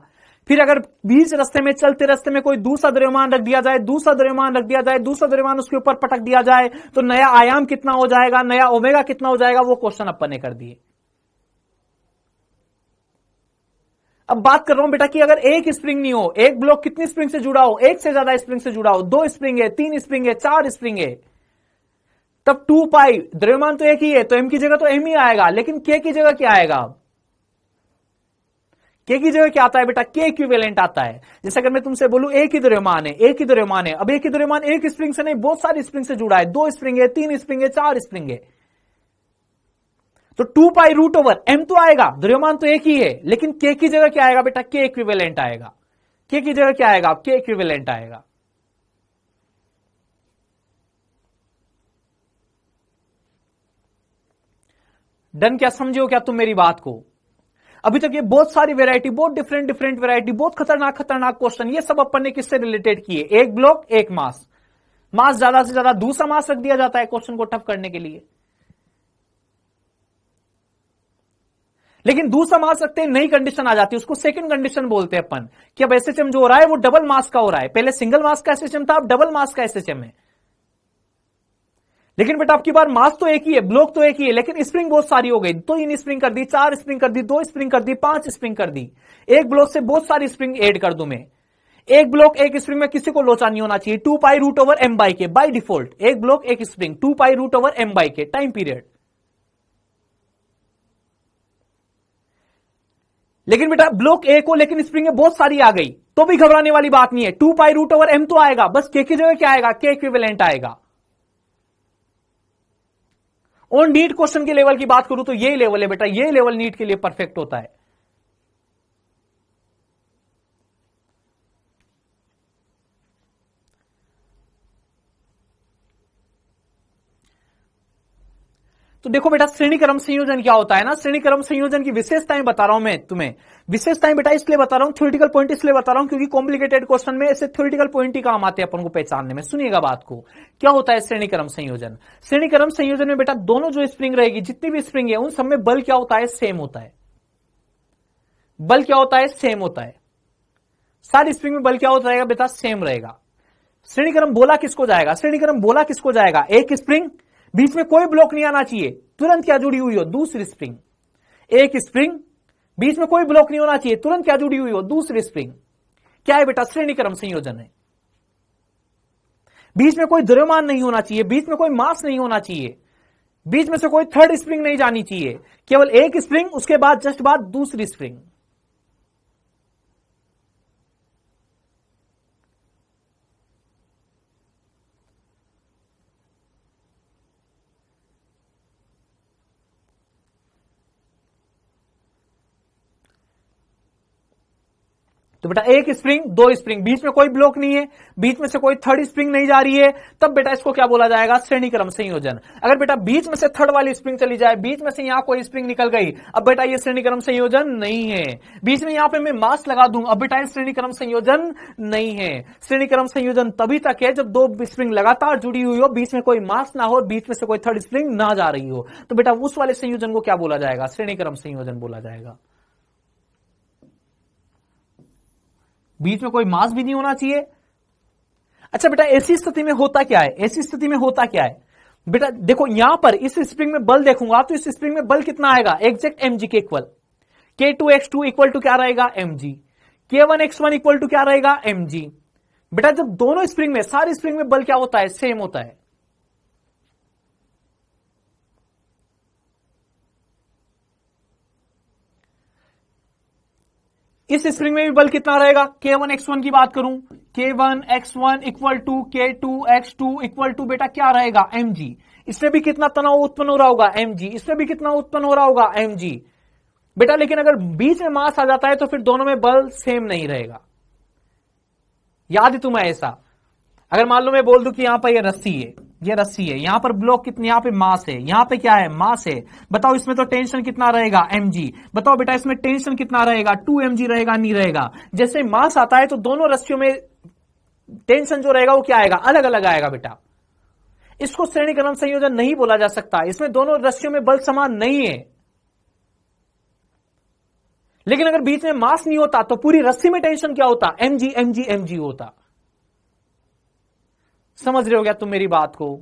फिर अगर बीच रास्ते में, चलते रास्ते में कोई दूसरा द्रव्यमान रख दिया जाए, दूसरा द्रव्यमान उसके ऊपर पटक दिया जाए, तो नया आयाम कितना हो जाएगा, नया ओमेगा कितना हो जाएगा, वो क्वेश्चन अपन ने कर दिए। अब बात कर रहा हूं बेटा कि अगर एक स्प्रिंग नहीं हो, एक ब्लॉक कितनी स्प्रिंग से जुड़ा हो, एक से ज्यादा स्प्रिंग से जुड़ा हो, 2 स्प्रिंग है, 3 स्प्रिंग है, 4 स्प्रिंग है, तब 2π, द्रव्यमान तो एक ही है तो m की जगह तो m ही आएगा, लेकिन k की जगह क्या आएगा, k की जगह क्या आता है बेटा, k इक्विवेलेंट आता है। जैसे अगर मैं तुमसे बोलूं एक ही द्रव्यमान है, एक ही द्रव्यमान है, अब एक ही द्रव्यमान एक स्प्रिंग से नहीं, बहुत सारी स्प्रिंग से जुड़ा है, 2 स्प्रिंग है, 3 स्प्रिंग है, 4 स्प्रिंग है, तो 2π√m तो आएगा, द्रव्यमान तो एक ही है, लेकिन k की जगह क्या आएगा बेटा, k इक्विवेलेंट आएगा। k की जगह क्या आएगा, k इक्विवेलेंट आएगा। डन, क्या समझे हो क्या तुम मेरी बात को। अभी तक ये बहुत सारी वैरायटी, बहुत डिफरेंट वैरायटी, बहुत खतरनाक क्वेश्चन, ये सब अपन ने किससे रिलेटेड किए, एक ब्लॉक एक मास, मास ज्यादा से ज्यादा दूसरा मास रख दिया जाता है क्वेश्चन को टफ करने के लिए, लेकिन दूसरा मास रखते हैं नई कंडीशन आ जाती है, उसको सेकंड कंडीशन बोलते हैं अपन, कि अब एसएचएम जो हो रहा है वो डबल मास का हो रहा है, पहले सिंगल मास का एसएचएम था, अब डबल मास का एसएचएम है। लेकिन बेटा आपकी बार मास तो एक ही है, ब्लॉक तो एक ही है, लेकिन स्प्रिंग बहुत सारी हो गई, 3 स्प्रिंग कर दी, 4 स्प्रिंग कर दी, 2 स्प्रिंग कर दी, 5 स्प्रिंग कर दी, एक ब्लॉक से बहुत सारी स्प्रिंग ऐड कर दूं मैं। एक ब्लॉक एक स्प्रिंग में किसी को लोचा नहीं होना चाहिए, 2π√m/k बाय डिफॉल्ट, एक ब्लॉक एक स्प्रिंग, 2π√m/k टाइम पीरियड। लेकिन बेटा ब्लॉक एक हो लेकिन स्प्रिंग में बहुत सारी आ गई, तो भी घबराने वाली बात नहीं है, 2π√m तो आएगा, बस k की जगह क्या आएगा, k इक्विवेलेंट आएगा। और नीट क्वेश्चन के लेवल की बात करूं तो यही लेवल है बेटा, यही लेवल नीट के लिए परफेक्ट होता है। तो देखो बेटा, श्रेणी क्रम संयोजन क्या होता है ना, श्रेणी क्रम संयोजन की विशेषताएं बता रहा हूं मैं तुम्हें, विशेषताएं बेटा इसलिए बता रहा हूं, थ्योरेटिकल पॉइंट इसलिए बता रहा हूं क्योंकि कॉम्प्लिकेटेड क्वेश्चन में ऐसे थ्योरेटिकल पॉइंट ही काम आते हैं अपन को पहचानने में। सुनिएगा बात को, क्या होता है श्रेणी क्रम संयोजन। श्रेणी क्रम संयोजन में बेटा दोनों जो स्प्रिंग रहेगी, जितनी भी स्प्रिंग है, उन सब में बल क्या होता है, सेम होता है। बल क्या होता है, सेम होता है। सारी स्प्रिंग में बल क्या होता है बेटा, सेम रहेगा। श्रेणी क्रम बोला किसको जाएगा, श्रेणी क्रम बोला किसको जाएगा, एक स्प्रिंग, बीच में कोई ब्लॉक नहीं आना चाहिए, तुरंत क्या जुड़ी हुई हो, दूसरी स्प्रिंग। एक स्प्रिंग, बीच में कोई ब्लॉक नहीं होना चाहिए, तुरंत क्या जुड़ी हुई हो, दूसरी स्प्रिंग। क्या है बेटा, श्रेणी क्रम संयोजन है। बीच में कोई द्रव्यमान नहीं होना चाहिए, बीच में कोई मास नहीं होना चाहिए, बीच में से कोई थर्ड स्प्रिंग नहीं जानी चाहिए, केवल एक स्प्रिंग, उसके बाद जस्ट बाद दूसरी स्प्रिंग। तो बेटा एक स्प्रिंग, दो स्प्रिंग, बीच में कोई ब्लॉक नहीं है, बीच में से कोई थर्ड स्प्रिंग नहीं जा रही है, तब बेटा इसको क्या बोला जाएगा? श्रेणी क्रम संयोजन। अगर बेटा बीच में से थर्ड वाली स्प्रिंग चली जाए, बीच में से यहां कोई स्प्रिंग निकल गई, अब बेटा ये श्रेणी क्रम संयोजन नहीं है। बीच में यहां पे मैं मास लगा दूं, अब बेटा ये श्रेणी क्रम संयोजन नहीं है। श्रेणी क्रम संयोजन तभी तक है जब दो स्प्रिंग लगातार जुड़ी हुई हो, बीच में कोई मास ना हो, बीच में से कोई थर्ड स्प्रिंग ना जा रही हो, तो बेटा उस वाले संयोजन को क्या बोला जाएगा? श्रेणी क्रम संयोजन बोला जाएगा। बीच में कोई मास भी नहीं होना चाहिए। अच्छा बेटा ऐसी स्थिति में होता क्या है? ऐसी स्थिति में होता क्या है बेटा? देखो यहां पर इस स्प्रिंग में बल देखूंगा तो इस स्प्रिंग में बल कितना आएगा? एग्जैक्ट mg के इक्वल। K2x2 इक्वल टू क्या रहेगा? mg। K1x1 इक्वल टू क्या रहेगा? mg। बेटा जब दोनों स्प्रिंग में, सारी स्प्रिंग में बल क्या होता है? सेम होता है। इस स्प्रिंग में भी बल कितना रहेगा? K1x1 की बात करूं, K1x1 equal to K2x2 equal to बेटा क्या रहेगा? mg। इसमें भी कितना तनाव उत्पन्न हो रहा होगा? mg। इसमें भी कितना उत्पन्न हो रहा होगा? mg। बेटा लेकिन अगर बीच में मास आ जाता है तो फिर दोनों में बल सेम नहीं रहेगा। याद है तुम्हें ऐसा? अगर मान लो मैं बोल दूं कि यहां पर ये रस्सी है, ये रस्सी है, यहां पर ब्लॉक कितनी, यहां पे मास है, यहां पे क्या है? मास है। बताओ इसमें तो टेंशन कितना रहेगा? mg। बताओ बेटा इसमें टेंशन कितना रहेगा? 2mg रहेगा, नहीं रहेगा? जैसे मास आता है तो दोनों रस्सियों में टेंशन जो रहेगा वो क्या आएगा? अलग अलग आएगा बेटा। इसको श्रेणी क्रम संयोजन नहीं बोला जा सकता, इसमें दोनों रस्सियों में बल समान नहीं है। लेकिन अगर बीच में मास नहीं होता तो पूरी रस्सी में टेंशन क्या होता? mg mg mg होता। समझ रहे हो क्या तुम मेरी बात को?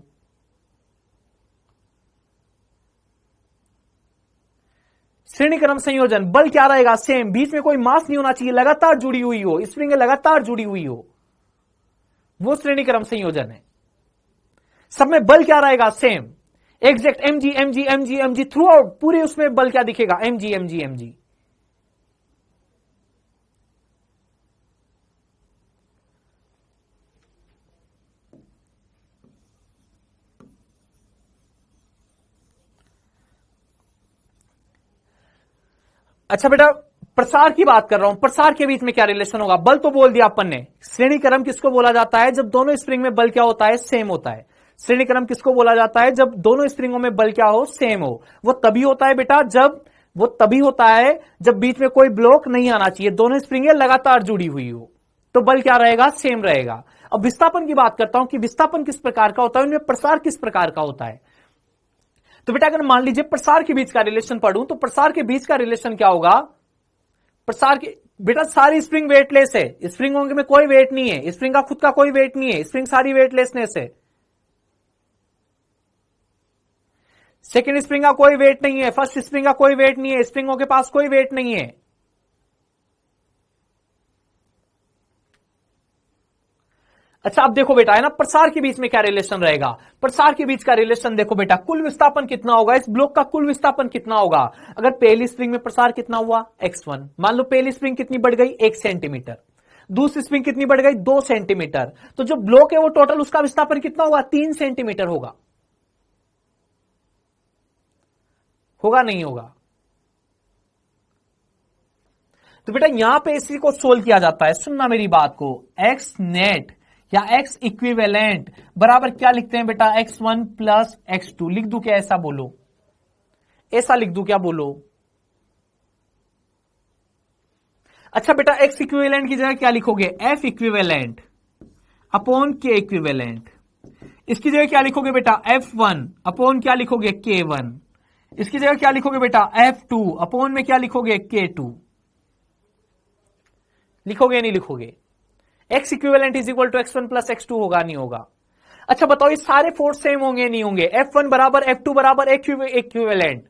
श्रेणी क्रम संयोजन बल क्या रहेगा? सेम। बीच में कोई मास नहीं होना चाहिए, लगातार जुड़ी हुई हो, स्प्रिंग लगातार जुड़ी हुई हो, वो श्रेणी क्रम संयोजन है। सब में बल क्या रहेगा? Same. Exact mg mg mg mg through out, पूरे उसमें बल क्या दिखेगा? mg mg mg। अच्छा बेटा प्रसार की बात कर रहा हूं, प्रसार के बीच में क्या रिलेशन होगा? बल तो बोल दिया अपन ने। श्रेणी क्रम किसको बोला जाता है? जब दोनों स्प्रिंग में बल क्या होता है? सेम होता है। श्रेणी क्रम किसको बोला जाता है? जब दोनों स्प्रिंगों में बल क्या हो? सेम हो। वो तभी होता है बेटा जब बीच में कोई ब्लॉक नहीं आना चाहिए, दोनों स्प्रिंगें लगातार जुड़ी हुई हो, तो बल क्या रहेगा? सेम रहेगा। अब विस्थापन की बात करता हूं कि विस्थापन किस प्रकार का होता है, उनमें प्रसार किस प्रकार का होता है। तो बेटा अगर मान लीजिए प्रसार के बीच का रिलेशन पढ़ूं तो प्रसार के बीच का रिलेशन क्या होगा? प्रसार के बेटा सारी स्प्रिंग वेटलेस है, स्प्रिंगों में कोई वेट नहीं है, स्प्रिंग का खुद का कोई वेट नहीं है, स्प्रिंग सारी वेटलेसनेस है। सेकेंड स्प्रिंग का कोई वेट नहीं है, फर्स्ट स्प्रिंग का कोई वेट नहीं है, स्प्रिंगों के पास कोई वेट नहीं है। अच्छा अब देखो बेटा है ना, प्रसार के बीच में क्या रिलेशन रहेगा? प्रसार के बीच का रिलेशन देखो बेटा, कुल विस्थापन कितना होगा? इस ब्लॉक का कुल विस्थापन कितना होगा? अगर पहली स्प्रिंग में प्रसार कितना हुआ? x1। मान लो पहली स्प्रिंग कितनी बढ़ गई? 1 सेंटीमीटर। दूसरी स्प्रिंग कितनी बढ़ गई? 2 सेंटीमीटर। तो जो ब्लॉक है वो टोटल उसका विस्थापन कितना होगा? 3 सेंटीमीटर होगा। होगा नहीं होगा? तो बेटा यहां पे इसी को सोल्व किया जाता है, सुनना मेरी बात को। एक्स नेट या एक्स इक्विवेलेंट बराबर क्या लिखते हैं बेटा? x1 plus x2। लिख दूं क्या? ऐसा बोलो, ऐसा लिख दूं क्या? बोलो। अच्छा बेटा x इक्विवेलेंट की जगह क्या लिखोगे? f equivalent upon k equivalent. इसकी जगह क्या लिखोगे बेटा? f1 अपॉन क्या लिखोगे? k1। इसकी जगह क्या लिखोगे बेटा? f2 अपॉन में क्या लिखोगे? k2। लिखोगे नहीं लिखोगे? x equivalent is equal to x1 plus x2 होगा नहीं होगा? अच्छा बताओ ये सारे फोर्स सेम होंगे नहीं होंगे? F1 बराबर F2 बराबर इक्विवेलेंट।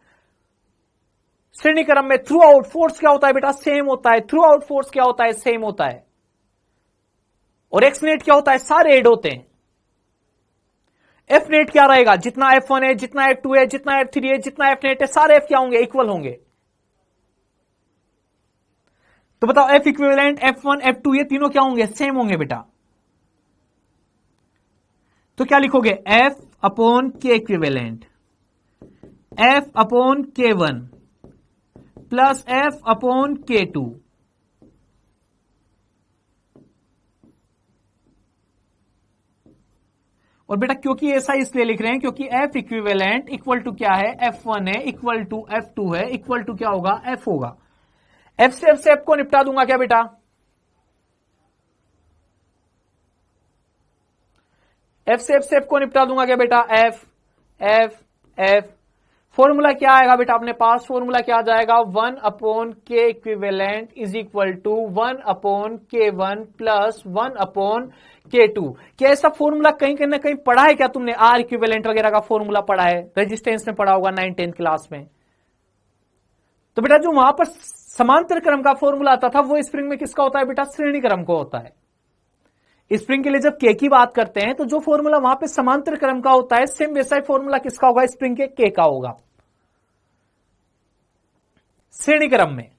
श्रेणी क्रम में थ्रू आउट फोर्स क्या होता है बेटा? सेम होता है। थ्रू आउट फोर्स क्या होता है? सेम होता है। और एक्स नेट क्या होता है? सारे ऐड होते हैं। एफ नेट क्या रहेगा? जितना F1 है, जितना F2 है, जितना F3 है, जितना F नेट है, सारे F क्या होंगे? इक्वल होंगे। तो बताओ F इक्विवेलेंट, F1, F2 ये तीनों क्या होंगे? सेम होंगे बेटा। तो क्या लिखोगे? F upon k equivalent, F upon K1 plus F upon K2। और बेटा क्योंकि ऐसा इसलिए लिख रहे हैं क्योंकि एफ इक्विवेलेंट इक्वल टू क्या है, F1 है, इक्वल टू F2 है, इक्वल टू क्या होगा, F होगा। एफ से एफ को निपटा दूंगा क्या बेटा, एफ से एफ को निपटा दूंगा क्या बेटा, एफ एफ एफ। फॉर्मूला क्या आएगा बेटा अपने पास, फॉर्मूला क्या आ जाएगा, 1 upon k equivalent is equal to 1 upon K1 plus 1 upon K2। क्या ऐसा फॉर्मूला कहीं ना कहीं पढ़ा है क्या तुमने, आर इक्विवेलेंट वगैरह का फॉर्मूला पढ़ा है, रेजिस्टेंस में पढ़ा होगा 9th-10th क्लास में। तो बेटा जो वहां पर समांतर क्रम का फॉर्मूला आता था वो स्प्रिंग में किसका होता है बेटा, श्रेणी क्रम को होता है। स्प्रिंग के लिए जब के की बात करते हैं तो जो फॉर्मूला वहां पे समांतर क्रम का होता है, सेम वैसा ही फॉर्मूला किसका होगा, स्प्रिंग के का होगा, श्रेणी क्रम में।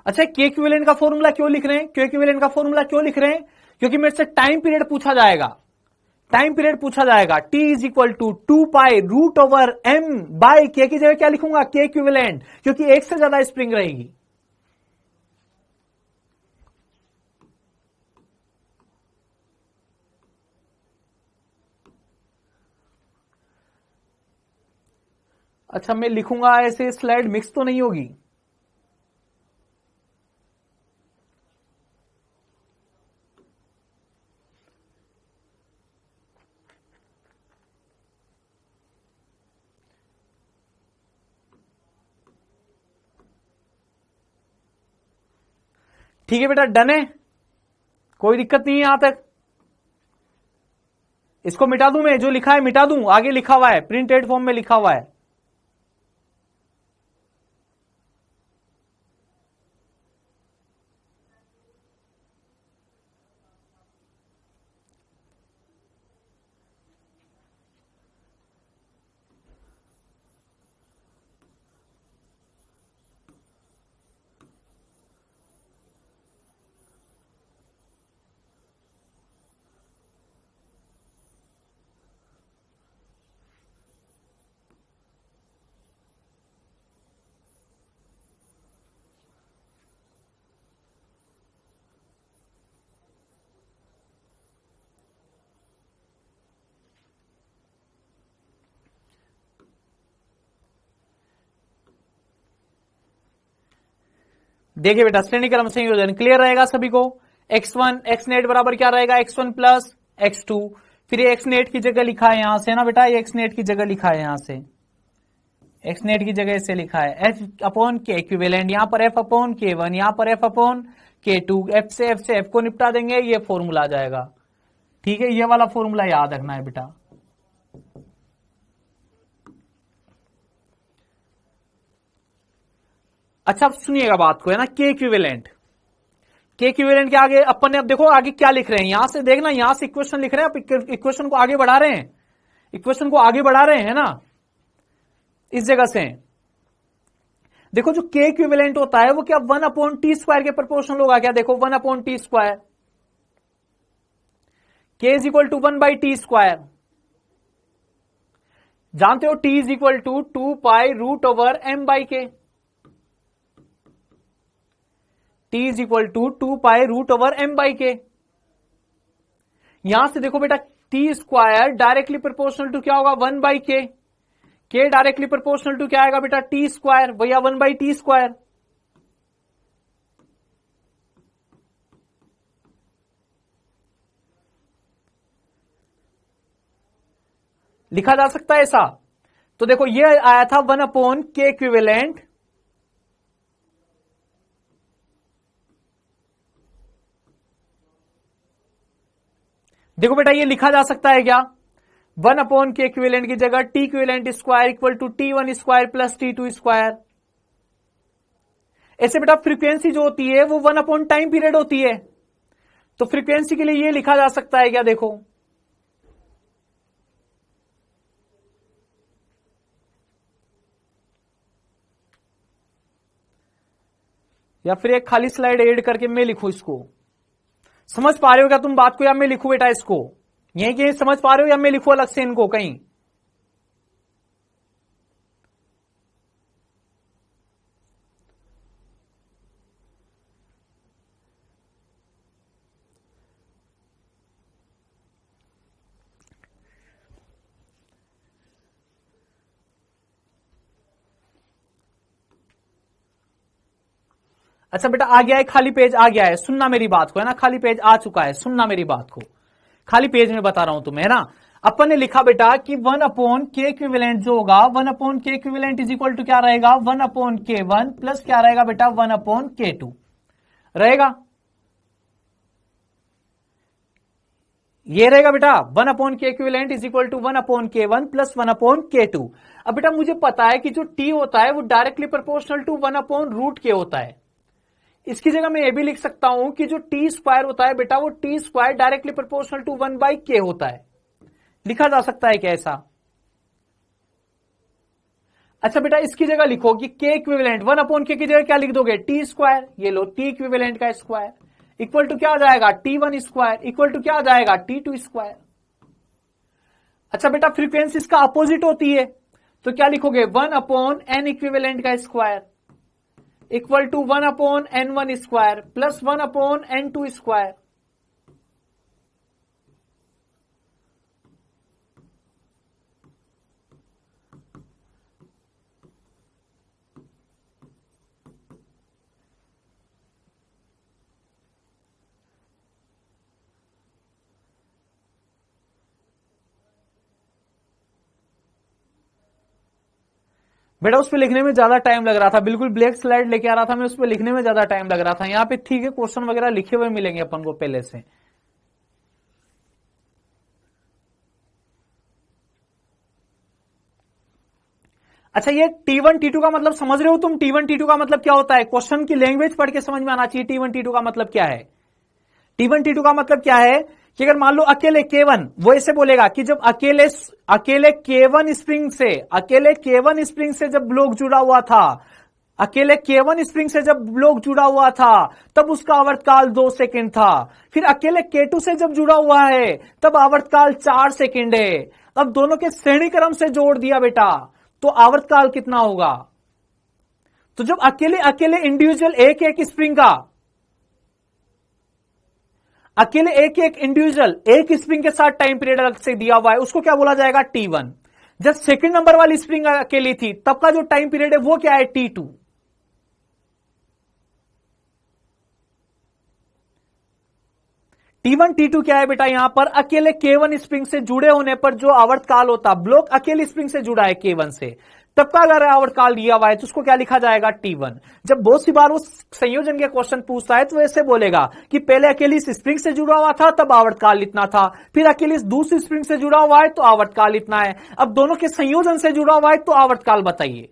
अच्छा के इक्विवेलेंट का फॉर्मूला क्यों लिख रहे हैं, के इक्विवेलेंट का फॉर्मूला क्यों लिख रहे हैं, क्योंकि मेरे से टाइम पीरियड पूछा जाएगा, टाइम पीरियड पूछा जाएगा। T is equal to 2π√m by k की जगह क्या लिखूंगा, के इक्विवेलेंट, क्योंकि एक से ज्यादा स्प्रिंग रहेगी। अच्छा मैं लिखूंगा ऐसे, स्लाइड मिक्स तो नहीं होगी, ठीक है बेटा, डन है, कोई दिक्कत नहीं है यहां तक। इसको मिटा दूं मैं, जो लिखा है मिटा दूं, आगे लिखा हुआ है, प्रिंटेड फॉर्म में लिखा हुआ है। देखिए बेटा श्रेणी क्रम संयोजन क्लियर रहेगा सभी को। x1 x नेट बराबर क्या रहेगा, x1 प्लस x2, फिर ये x नेट की जगह लिखा है यहां से ना बेटा, ये x नेट की जगह लिखा है यहां से, x नेट की जगह से लिखा है f अपॉन के इक्विवेलेंट, यहां पर f अपॉन K1, यहां पर f अपॉन K2, f से f को निपटा देंगे, ये फॉर्मूला आ जाएगा। ठीक है, ये वाला फॉर्मूला याद रखना है बेटा। अच्छा सुनिएगा बात को, है ना, के इक्विवेलेंट, के इक्विवेलेंट के आगे अपन ने, अब देखो आगे क्या लिख रहे हैं, यहां से देखना, यहां से इक्वेशन लिख रहे हैं, आप इक्वेशन को आगे बढ़ा रहे हैं, इक्वेशन को आगे बढ़ा रहे हैं ना, इस जगह से देखो जो के इक्विवेलेंट होता है वो क्या 1/t² के प्रोपोर्शनल होगा क्या, देखो 1/t², के इज इक्वल टू 1/t², जानते हो t is equal to 2π√m/k, t is equal to 2π√m/k। यहां से देखो बेटा t² डायरेक्टली प्रोपोर्शनल टू क्या होगा, 1/k, k directly proportional to क्या आएगा बेटा, t² भैया 1/t²। लिखा जा सकता है ऐसा। तो देखो ये आया था 1/k इक्विवेलेंट, देखो बेटा ये लिखा जा सकता है क्या, 1/k इक्विवेलेंट की जगह t equivalent square equal to t1² plus t2²। ऐसे बेटा फ्रीक्वेंसी जो होती है वो 1 टाइम पीरियड होती है, तो फ्रीक्वेंसी के लिए ये लिखा जा सकता है क्या, देखो या फिर एक खाली स्लाइड ऐड करके मैं लिखूं इसको, समझ पा रहे हो क्या तुम बात को, या मैं लिखूं बेटा इसको, यही कि समझ पा रहे हो या मैं लिखूं अलग से इनको कहीं। अच्छा बेटा आ गया है, खाली पेज आ गया है, सुनना मेरी बात को, है ना, खाली पेज आ चुका है, सुनना मेरी बात को, खाली पेज में बता रहा हूं तुम्हें, है ना। अपन ने लिखा बेटा कि 1/k इक्विवेलेंट जो होगा, 1/k equivalent is equal to क्या रहेगा, 1/k1 प्लस क्या रहेगा बेटा, 1/k2 रहेगा, ये रहेगा बेटा 1/k equivalent is equal to 1/k1 plus 1/k2। अब बेटा मुझे पता है कि जो t होता है वो डायरेक्टली प्रोपोर्शनल टू 1/√k होता है। इसकी जगह मैं ये भी लिख सकता हूं कि जो टी स्क्वायर होता है बेटा वो T square directly proportional to 1/k होता है, लिखा जा सकता है क्या ऐसा। अच्छा बेटा इसकी जगह लिखो कि k इक्विवेलेंट 1/k की जगह क्या लिख दोगे, टी स्क्वायर, ये लो t इक्विवेलेंट का स्क्वायर इक्वल टू क्या आ जाएगा, t1 स्क्वायर इक्वल टू क्या आ जाएगा, t2 स्क्वायर। अच्छा बेटा फ्रीक्वेंसी इसका अपोजिट होती है, तो क्या लिखोगे, 1/n इक्विवेलेंट का square equal to 1/n1 square plus 1/n2 square. बेटा उस पर लिखने में ज्यादा टाइम लग रहा था, बिल्कुल ब्लैक स्लाइड लेके आ रहा था मैं, उस पर लिखने में ज्यादा टाइम लग रहा था। यहाँ पे ठीक है, क्वेश्चन वगैरह लिखे हुए मिलेंगे अपन को पहले से। अच्छा ये T1 T2 का मतलब समझ रहे हो तुम, T1 T2 का मतलब क्या होता है, क्वेश्चन की लैंग्वेज पढ़ के समझ में आना चाहिए T1 T2 का मतलब क्या है। T1 T2 का मतलब क्या है कि अगर मान लो अकेले K1, वो ऐसे बोलेगा कि जब अकेले K1 स्प्रिंग से जब ब्लॉक जुड़ा हुआ था, अकेले K1 स्प्रिंग से जब ब्लॉक जुड़ा हुआ था तब उसका आवर्तकाल 2 सेकंड था। फिर अकेले K2 से जब जुड़ा हुआ है तब आवर्तकाल 4 सेकंड है। अब दोनों के श्रेणी क्रम से जोड़ दिया बेटा तो आवर्तकाल कितना होगा। तो जब अकेले इंडिविजुअल एक स्प्रिंग का, अकेले एक इंडिविजुअल एक स्प्रिंग के साथ टाइम पीरियड अलग से दिया हुआ है, उसको क्या बोला जाएगा, T1। जब सेकंड नंबर वाली स्प्रिंग अकेली थी तब का जो टाइम पीरियड है वो क्या है, T2। T1 T2 क्या है बेटा, यहां पर अकेले K1 स्प्रिंग से जुड़े होने पर जो आवर्तकाल होता, ब्लॉक अकेले स्प्रिंग से जुड़ा है K1 से, तब का अगर आवर्तकाल दिया हुआ है तो उसको क्या लिखा जाएगा, T1। जब बहुत सी बार वो संयोजन के क्वेश्चन पूछता है तो ऐसे बोलेगा कि पहले अकेली इस स्प्रिंग से जुड़ा हुआ था तब आवर्तकाल इतना था, फिर अकेली इस दूसरी स्प्रिंग से जुड़ा हुआ है तो आवर्तकाल इतना है, अब दोनों के संयोजन से जुड़ा हुआ है तो आवर्तकाल बताइए।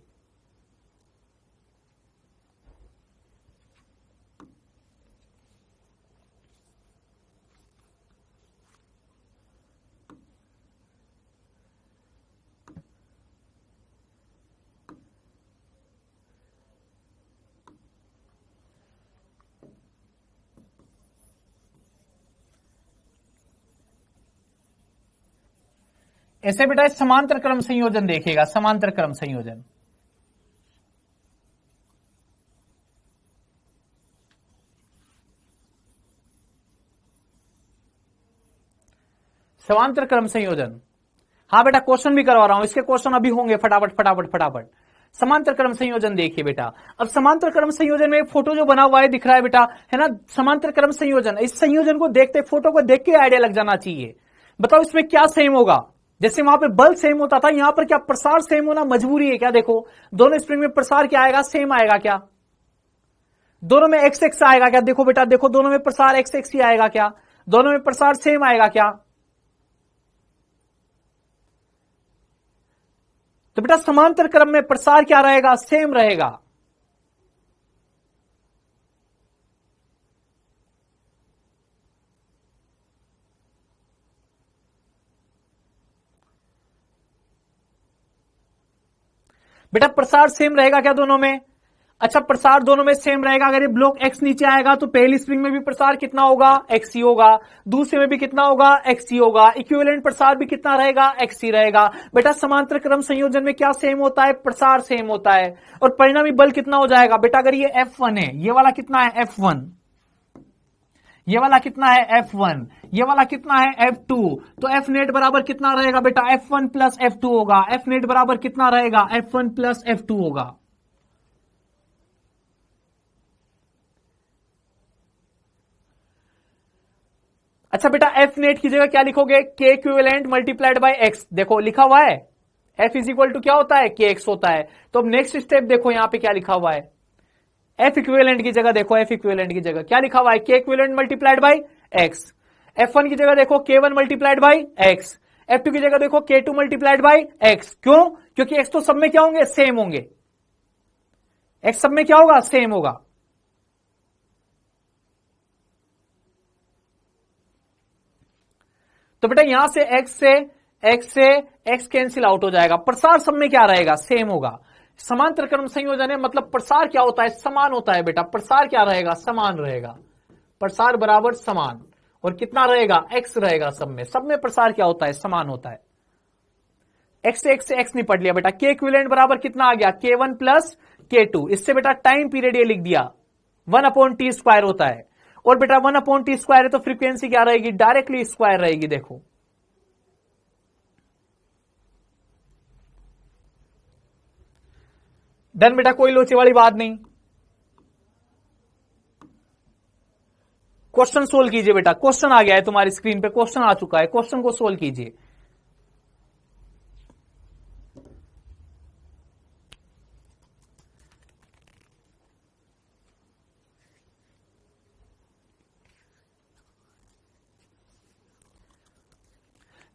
ऐसे बेटा समांतर क्रम संयोजन देखेगा, समांतर क्रम संयोजन, समांतर क्रम संयोजन। हाँ बेटा क्वेश्चन भी करवा रहा हूं, इसके क्वेश्चन अभी होंगे, फटाफट फटाफट फटाफट। समांतर क्रम संयोजन देखिए बेटा, अब समांतर क्रम संयोजन में एक फोटो जो बना हुआ है दिख रहा है बेटा, है ना, समांतर क्रम संयोजन। इस संयोजन को देखते, फोटो को देख के आइडिया लग जाना चाहिए। बताओ इसमें क्या सेम होगा, जैसे वहां पे बल सेम होता था, यहां पर क्या प्रसार सेम होना मजबूरी है क्या। देखो दोनों स्प्रिंग में प्रसार क्या आएगा, सेम आएगा क्या, दोनों में एक्स एक्स आएगा क्या, देखो बेटा देखो दोनों में प्रसार एक्स एक्स ही आएगा क्या, दोनों में प्रसार सेम आएगा क्या। तो बेटा समांतर क्रम में प्रसार क्या रहेगा, सेम रहेगा। बेटा प्रसार सेम रहेगा क्या दोनों में, अच्छा प्रसार दोनों में सेम रहेगा। अगर ये ब्लॉक एक्स नीचे आएगा तो पहली स्प्रिंग में भी प्रसार कितना होगा, एक्स ही होगा, दूसरे में भी कितना होगा, एक्स ही होगा, इक्विवेलेंट प्रसार भी कितना रहेगा, एक्स ही रहेगा। बेटा समांतर क्रम संयोजन में क्या सेम होता है, प्रसार सेम होता है, और परिणामी बल कितना हो जाएगा बेटा, अगर ये F1 है, ये वाला कितना है F1, ये वाला कितना है F1, ये वाला कितना है F2, तो F नेट बराबर कितना रहेगा बेटा, F1 प्लस F2 होगा। F नेट बराबर कितना रहेगा, F1 प्लस F2 होगा। अच्छा बेटा एफ नेट की जगह क्या लिखोगे, के इक्विवेलेंट मल्टीप्लाइड बाय एक्स। देखो लिखा हुआ है एफ इज इक्वल टू क्या होता है, के एक्स होता है। तो अब नेक्स्ट स्टेप देखो यहां पे क्या लिखा हुआ है, एफ इक्विवेलेंट की जगह देखो, एफ इक्विवेलेंट की जगह क्या लिखा हुआ है, के equivalent multiplied by x. F1 की जगह देखो K1 multiplied by x. F2 की जगह देखो K2 मल्टीप्लाइड बाई एक्स। क्यों, क्योंकि x तो सब में क्या होंगे, सेम होंगे। x सब में क्या होगा, सेम होगा। तो बेटा यहां से x कैंसिल आउट हो जाएगा। प्रसार सब में क्या रहेगा, सेम होगा। समांतर क्रम संयोजन है, मतलब प्रसार क्या होता है, समान होता है बेटा। प्रसार क्या रहेगा, समान रहेगा। प्रसार बराबर समान, और कितना रहेगा, x रहेगा सब में प्रसार क्या होता है, समान होता है। x से x नहीं पढ़ लिया बेटा। के इक्विवेलेंट बराबर कितना आ गया, K1 प्लस K2। इससे बेटा टाइम पीरियड ये लिख दिया 1/t² होता है। और बेटा 1/t² है तो फ्रीक्वेंसी क्या रहेगी, डायरेक्टली स्क्वायर रहेगी। देखो डन बेटा, कोई लोचे वाली बात नहीं। क्वेश्चन सोल्व कीजिए बेटा। क्वेश्चन आ गया है तुम्हारी स्क्रीन पे, क्वेश्चन आ चुका है, क्वेश्चन को सोल्व कीजिए।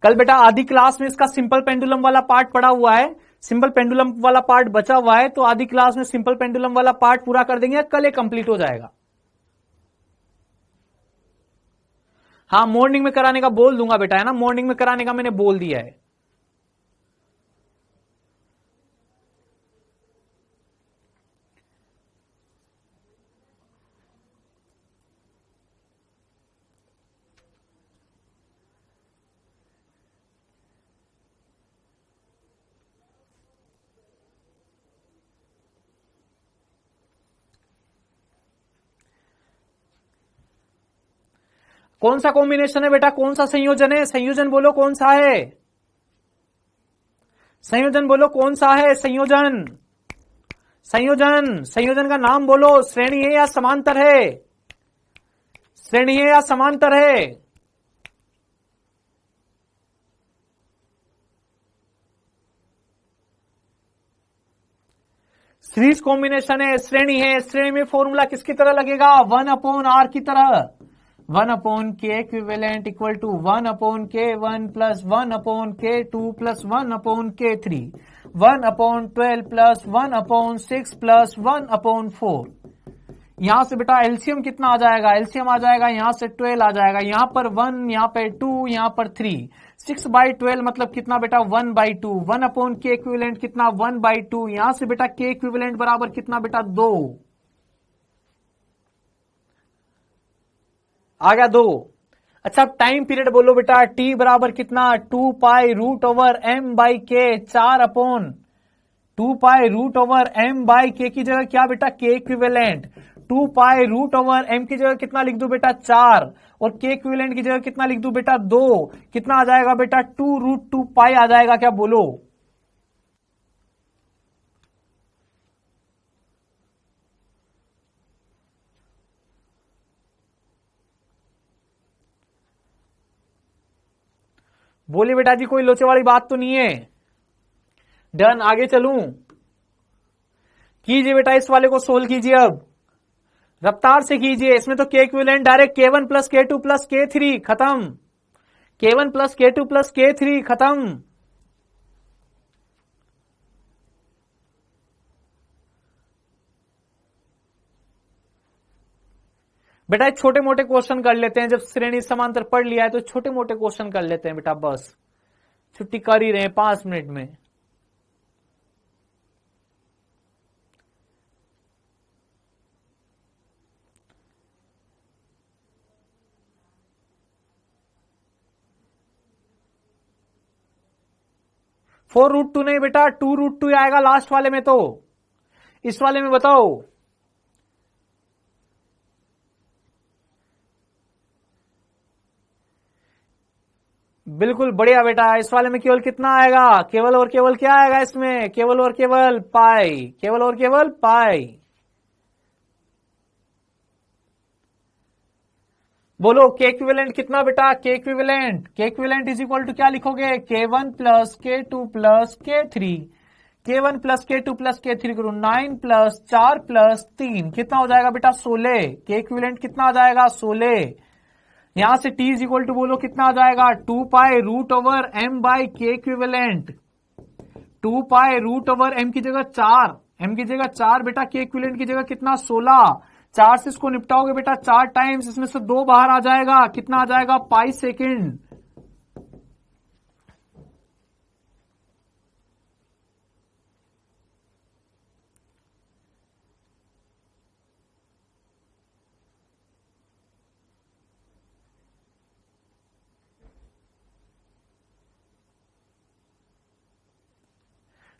कल बेटा आधी क्लास में इसका सिंपल पेंडुलम वाला पार्ट पड़ा हुआ है, सिंपल पेंडुलम वाला पार्ट बचा हुआ है, तो आधी क्लास में सिंपल पेंडुलम वाला पार्ट पूरा कर देंगे, कल ये कंप्लीट हो जाएगा। हाँ मॉर्निंग में कराने का बोल दूंगा बेटा, है ना, मॉर्निंग में कराने का मैंने बोल दिया है। कौन सा कॉम्बिनेशन है बेटा, कौन सा संयोजन है, संयोजन बोलो कौन सा है, संयोजन बोलो कौन सा है, संयोजन, संयोजन, संयोजन का नाम बोलो। श्रेणी है या समांतर है, श्रेणी है या समांतर है, सीरीज कॉम्बिनेशन है, श्रेणी है। श्रेणी में फॉर्मूला किसकी तरह लगेगा, 1/r की तरह। 1/k equivalent equal to 1/k1 plus 1/k2 plus 1/k3, 1/12 plus 1/6 plus 1/4। यहां से बेटा एलसीएम कितना आ जाएगा, एलसीएम आ जाएगा यहां से 12 आ जाएगा, यहां पर 1, यहां पर 2, यहां पर 3। 6/12 मतलब कितना बेटा, 1/2। 1/k इक्विवेलेंट कितना, 1/2। यहां से बेटा k इक्विवेलेंट बराबर कितना बेटा, 2 आ गया, 2। अच्छा अब टाइम पीरियड बोलो बेटा, t बराबर कितना, 2π√m/k, 4/2π√m/k की जगह क्या बेटा, k इक्विवेलेंट। 2π√m की जगह कितना लिख दू बेटा, 4, और k इक्विवेलेंट की जगह कितना लिख दू बेटा, 2। कितना आ जाएगा बेटा, 2√2π आ जाएगा, क्या बोलो। बोलिए बेटा जी, कोई लोचे वाली बात तो नहीं है। डन, आगे चलूं, कीजिए बेटा इस वाले को सोल्व कीजिए। अब रफ्तार से कीजिए। इसमें तो के equivalent direct K1 plus K2 plus K3 खत्म, K1 plus K2 plus K3 खत्म। बेटा छोटे मोटे क्वेश्चन कर लेते हैं, जब श्रेणी समांतर पढ़ लिया है तो छोटे मोटे क्वेश्चन कर लेते हैं बेटा, बस छुट्टी कर ही रहे हैं 5 मिनट में। (4√2) नहीं बेटा, 2√2 आएगा लास्ट वाले में। तो इस वाले में बताओ, बिल्कुल बढ़िया बेटा। इस वाले में केवल कितना आएगा, केवल और केवल क्या आएगा इसमें, केवल और केवल पाई, केवल और केवल पाई। बोलो के इक्विवेलेंट कितना बेटा, के इक्विवेलेंट इज इक्वल टू क्या लिखोगे, K1 plus K2 plus K3, K1 plus K2 plus K3 करो 9 प्लस 4 प्लस 3 कितना हो जाएगा बेटा 16। के इक्विवेलेंट कितना आ जाएगा 16। यहां से T इज इक्वल टू बोलो कितना आ जाएगा 2 pi root over M by K equivalent, 2 pi root over M की जगह 4, M की जगह 4 बेटा, के इक्विवेलेंट की जगह कितना 16, 4 से इसको निपटाओगे बेटा 4 टाइम्स, इसमें से 2 बाहर आ जाएगा, कितना आ जाएगा पाई सेकेंड।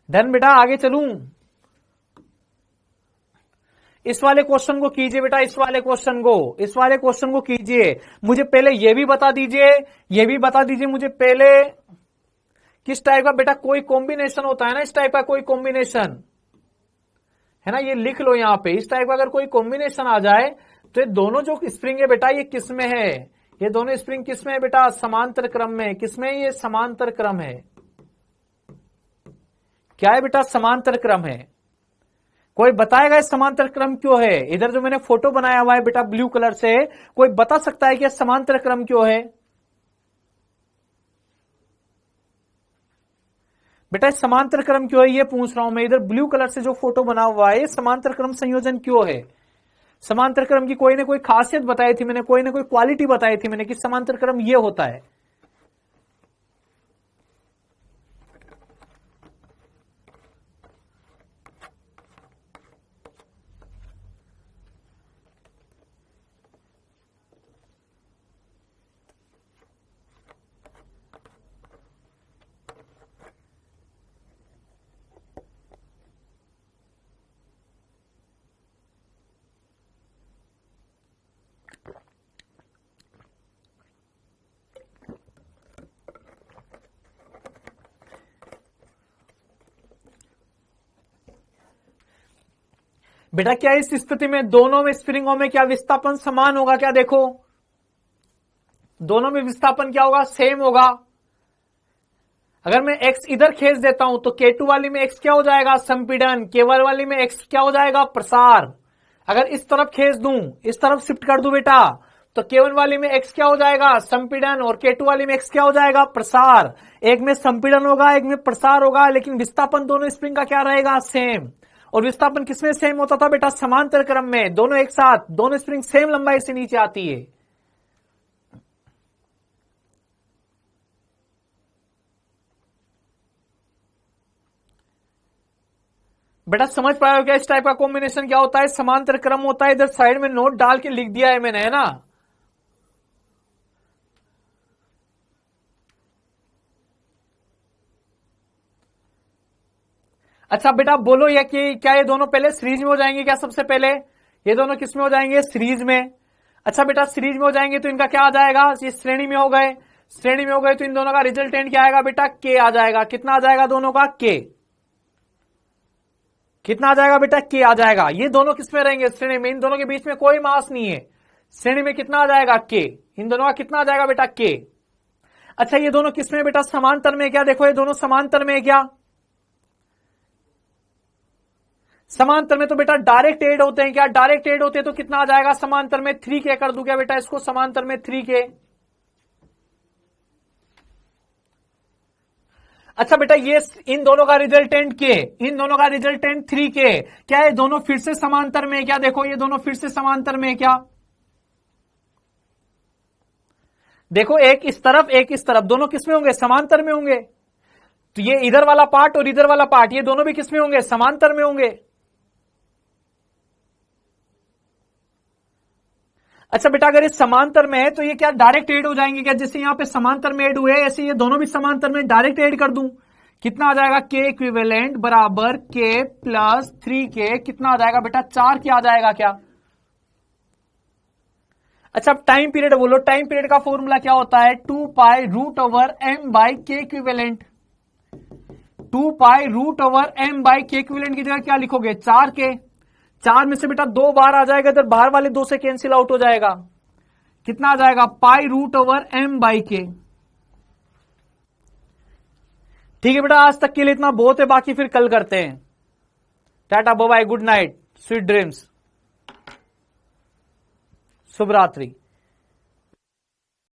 डन बेटा, आगे चलूं। इस वाले क्वेश्चन को कीजिए बेटा, इस वाले क्वेश्चन को कीजिए। मुझे पहले ये भी बता दीजिए मुझे पहले किस टाइप का बेटा कोई कॉम्बिनेशन होता है ना, इस टाइप का कोई कॉम्बिनेशन है ना, ये लिख लो यहां पे। इस टाइप का अगर कोई कॉम्बिनेशन आ जाए तो ये दोनों जो स्प्रिंग है बेटा ये किस में है, ये दोनों स्प्रिंग किस में है बेटा, समांतर क्रम में। किसमें, ये समांतर क्रम है। क्या है बेटा, समांतर क्रम है। कोई बताएगा इस समांतर क्रम क्यों है। इधर जो मैंने फोटो बनाया हुआ है बेटा ब्लू कलर से, कोई बता सकता है कि समांतर क्रम क्यों है बेटा, समांतर क्रम क्यों है ये पूछ रहा हूं मैं। इधर ब्लू कलर से जो फोटो बना हुआ है, समांतर क्रम संयोजन क्यों है। समांतर क्रम की कोई ना कोई खासियत बताई थी मैंने, कोई ना कोई क्वालिटी बताई थी मैंने कि समांतर क्रम ये होता है। बेटा क्या इस स्थिति में दोनों में स्प्रिंगों में क्या विस्थापन समान होगा क्या, देखो दोनों में विस्थापन क्या होगा, सेम होगा। अगर मैं x इधर खींच देता हूं तो K2 वाली में x क्या हो जाएगा, संपीड़न। K1 वाली में x क्या हो जाएगा, प्रसार। अगर इस तरफ खींच दूं, इस तरफ शिफ्ट कर दूं बेटा, तो K1 वाली में x क्या हो जाएगा, संपीड़न, और K2 वाली में x क्या हो जाएगा, प्रसार। एक में संपीड़न होगा, एक में प्रसार होगा, लेकिन विस्थापन दोनों स्प्रिंग का क्या रहेगा, सेम। और विस्थापन किसमें सेम होता था बेटा, समांतर क्रम में। दोनों एक साथ, दोनों स्प्रिंग सेम लंबाई से नीचे आती है। बेटा समझ पाए हो क्या इस टाइप का कॉम्बिनेशन क्या होता है, समांतर क्रम होता है। इधर साइड में नोट डाल के लिख दिया है मैंने, है ना। अच्छा बेटा बोलो ये कि क्या ये दोनों पहले सीरीज में हो जाएंगे क्या, सबसे पहले ये दोनों किस में हो जाएंगे, सीरीज में। अच्छा बेटा सीरीज में हो जाएंगे तो इनका क्या आ जाएगा, ये श्रेणी में हो गए, श्रेणी में हो गए तो इन दोनों का रिजल्टेंट क्या आएगा बेटा, के आ जाएगा। कितना आ जाएगा दोनों का, के। कितना आ जाएगा बेटा, के आ जाएगा। ये दोनों किस में रहेंगे, श्रेणी में। इन दोनों के बीच में कोई मास नहीं है, श्रेणी में कितना आ जाएगा, के। इन दोनों का कितना आ जाएगा बेटा, के। अच्छा ये दोनों किस में बेटा, समांतर में। क्या देखो ये दोनों समांतर में है क्या, समांतर में तो बेटा डायरेक्ट एड होते हैं क्या, डायरेक्ट एड होते हैं तो कितना आ जाएगा समांतर में, 3K कर दूं क्या बेटा इसको, समांतर में 3K। अच्छा बेटा ये इन दोनों का रिजल्टेंट के, इन दोनों का रिजल्टेंट 3K। क्या ये दोनों फिर से समांतर में, क्या देखो ये दोनों फिर से समांतर में क्या, देखो एक इस तरफ एक इस तरफ, दोनों किसमें होंगे, समांतर में होंगे। तो ये इधर वाला पार्ट और इधर वाला पार्ट, ये दोनों भी किसमें होंगे, समांतर में होंगे। अच्छा बेटा अगर ये समांतर में है तो ये क्या डायरेक्ट एड हो जाएंगे क्या, जैसे यहां पे समांतर में एड हुए ऐसे ये दोनों भी समांतर में डायरेक्ट एड कर दूं। कितना आ जाएगा, के इक्विवेलेंट बराबर के प्लस 3K। कितना आ जाएगा बेटा, 4K आ जाएगा क्या। अच्छा अब टाइम पीरियड बोलो, टाइम पीरियड का फॉर्मूला क्या होता है, 2 pi root over M by K equivalent. 2 pi root over M by K equivalent की जगह क्या लिखोगे, 4K। 4 में से बेटा 2 बाहर आ जाएगा, इधर बाहर वाले 2 से कैंसिल आउट हो जाएगा। कितना आ जाएगा, pi root over M by K. ठीक है बेटा, आज तक के लिए इतना बहुत है, बाकी फिर कल करते हैं। Tata bye bye, good night, sweet dreams, शुभ रात्रि।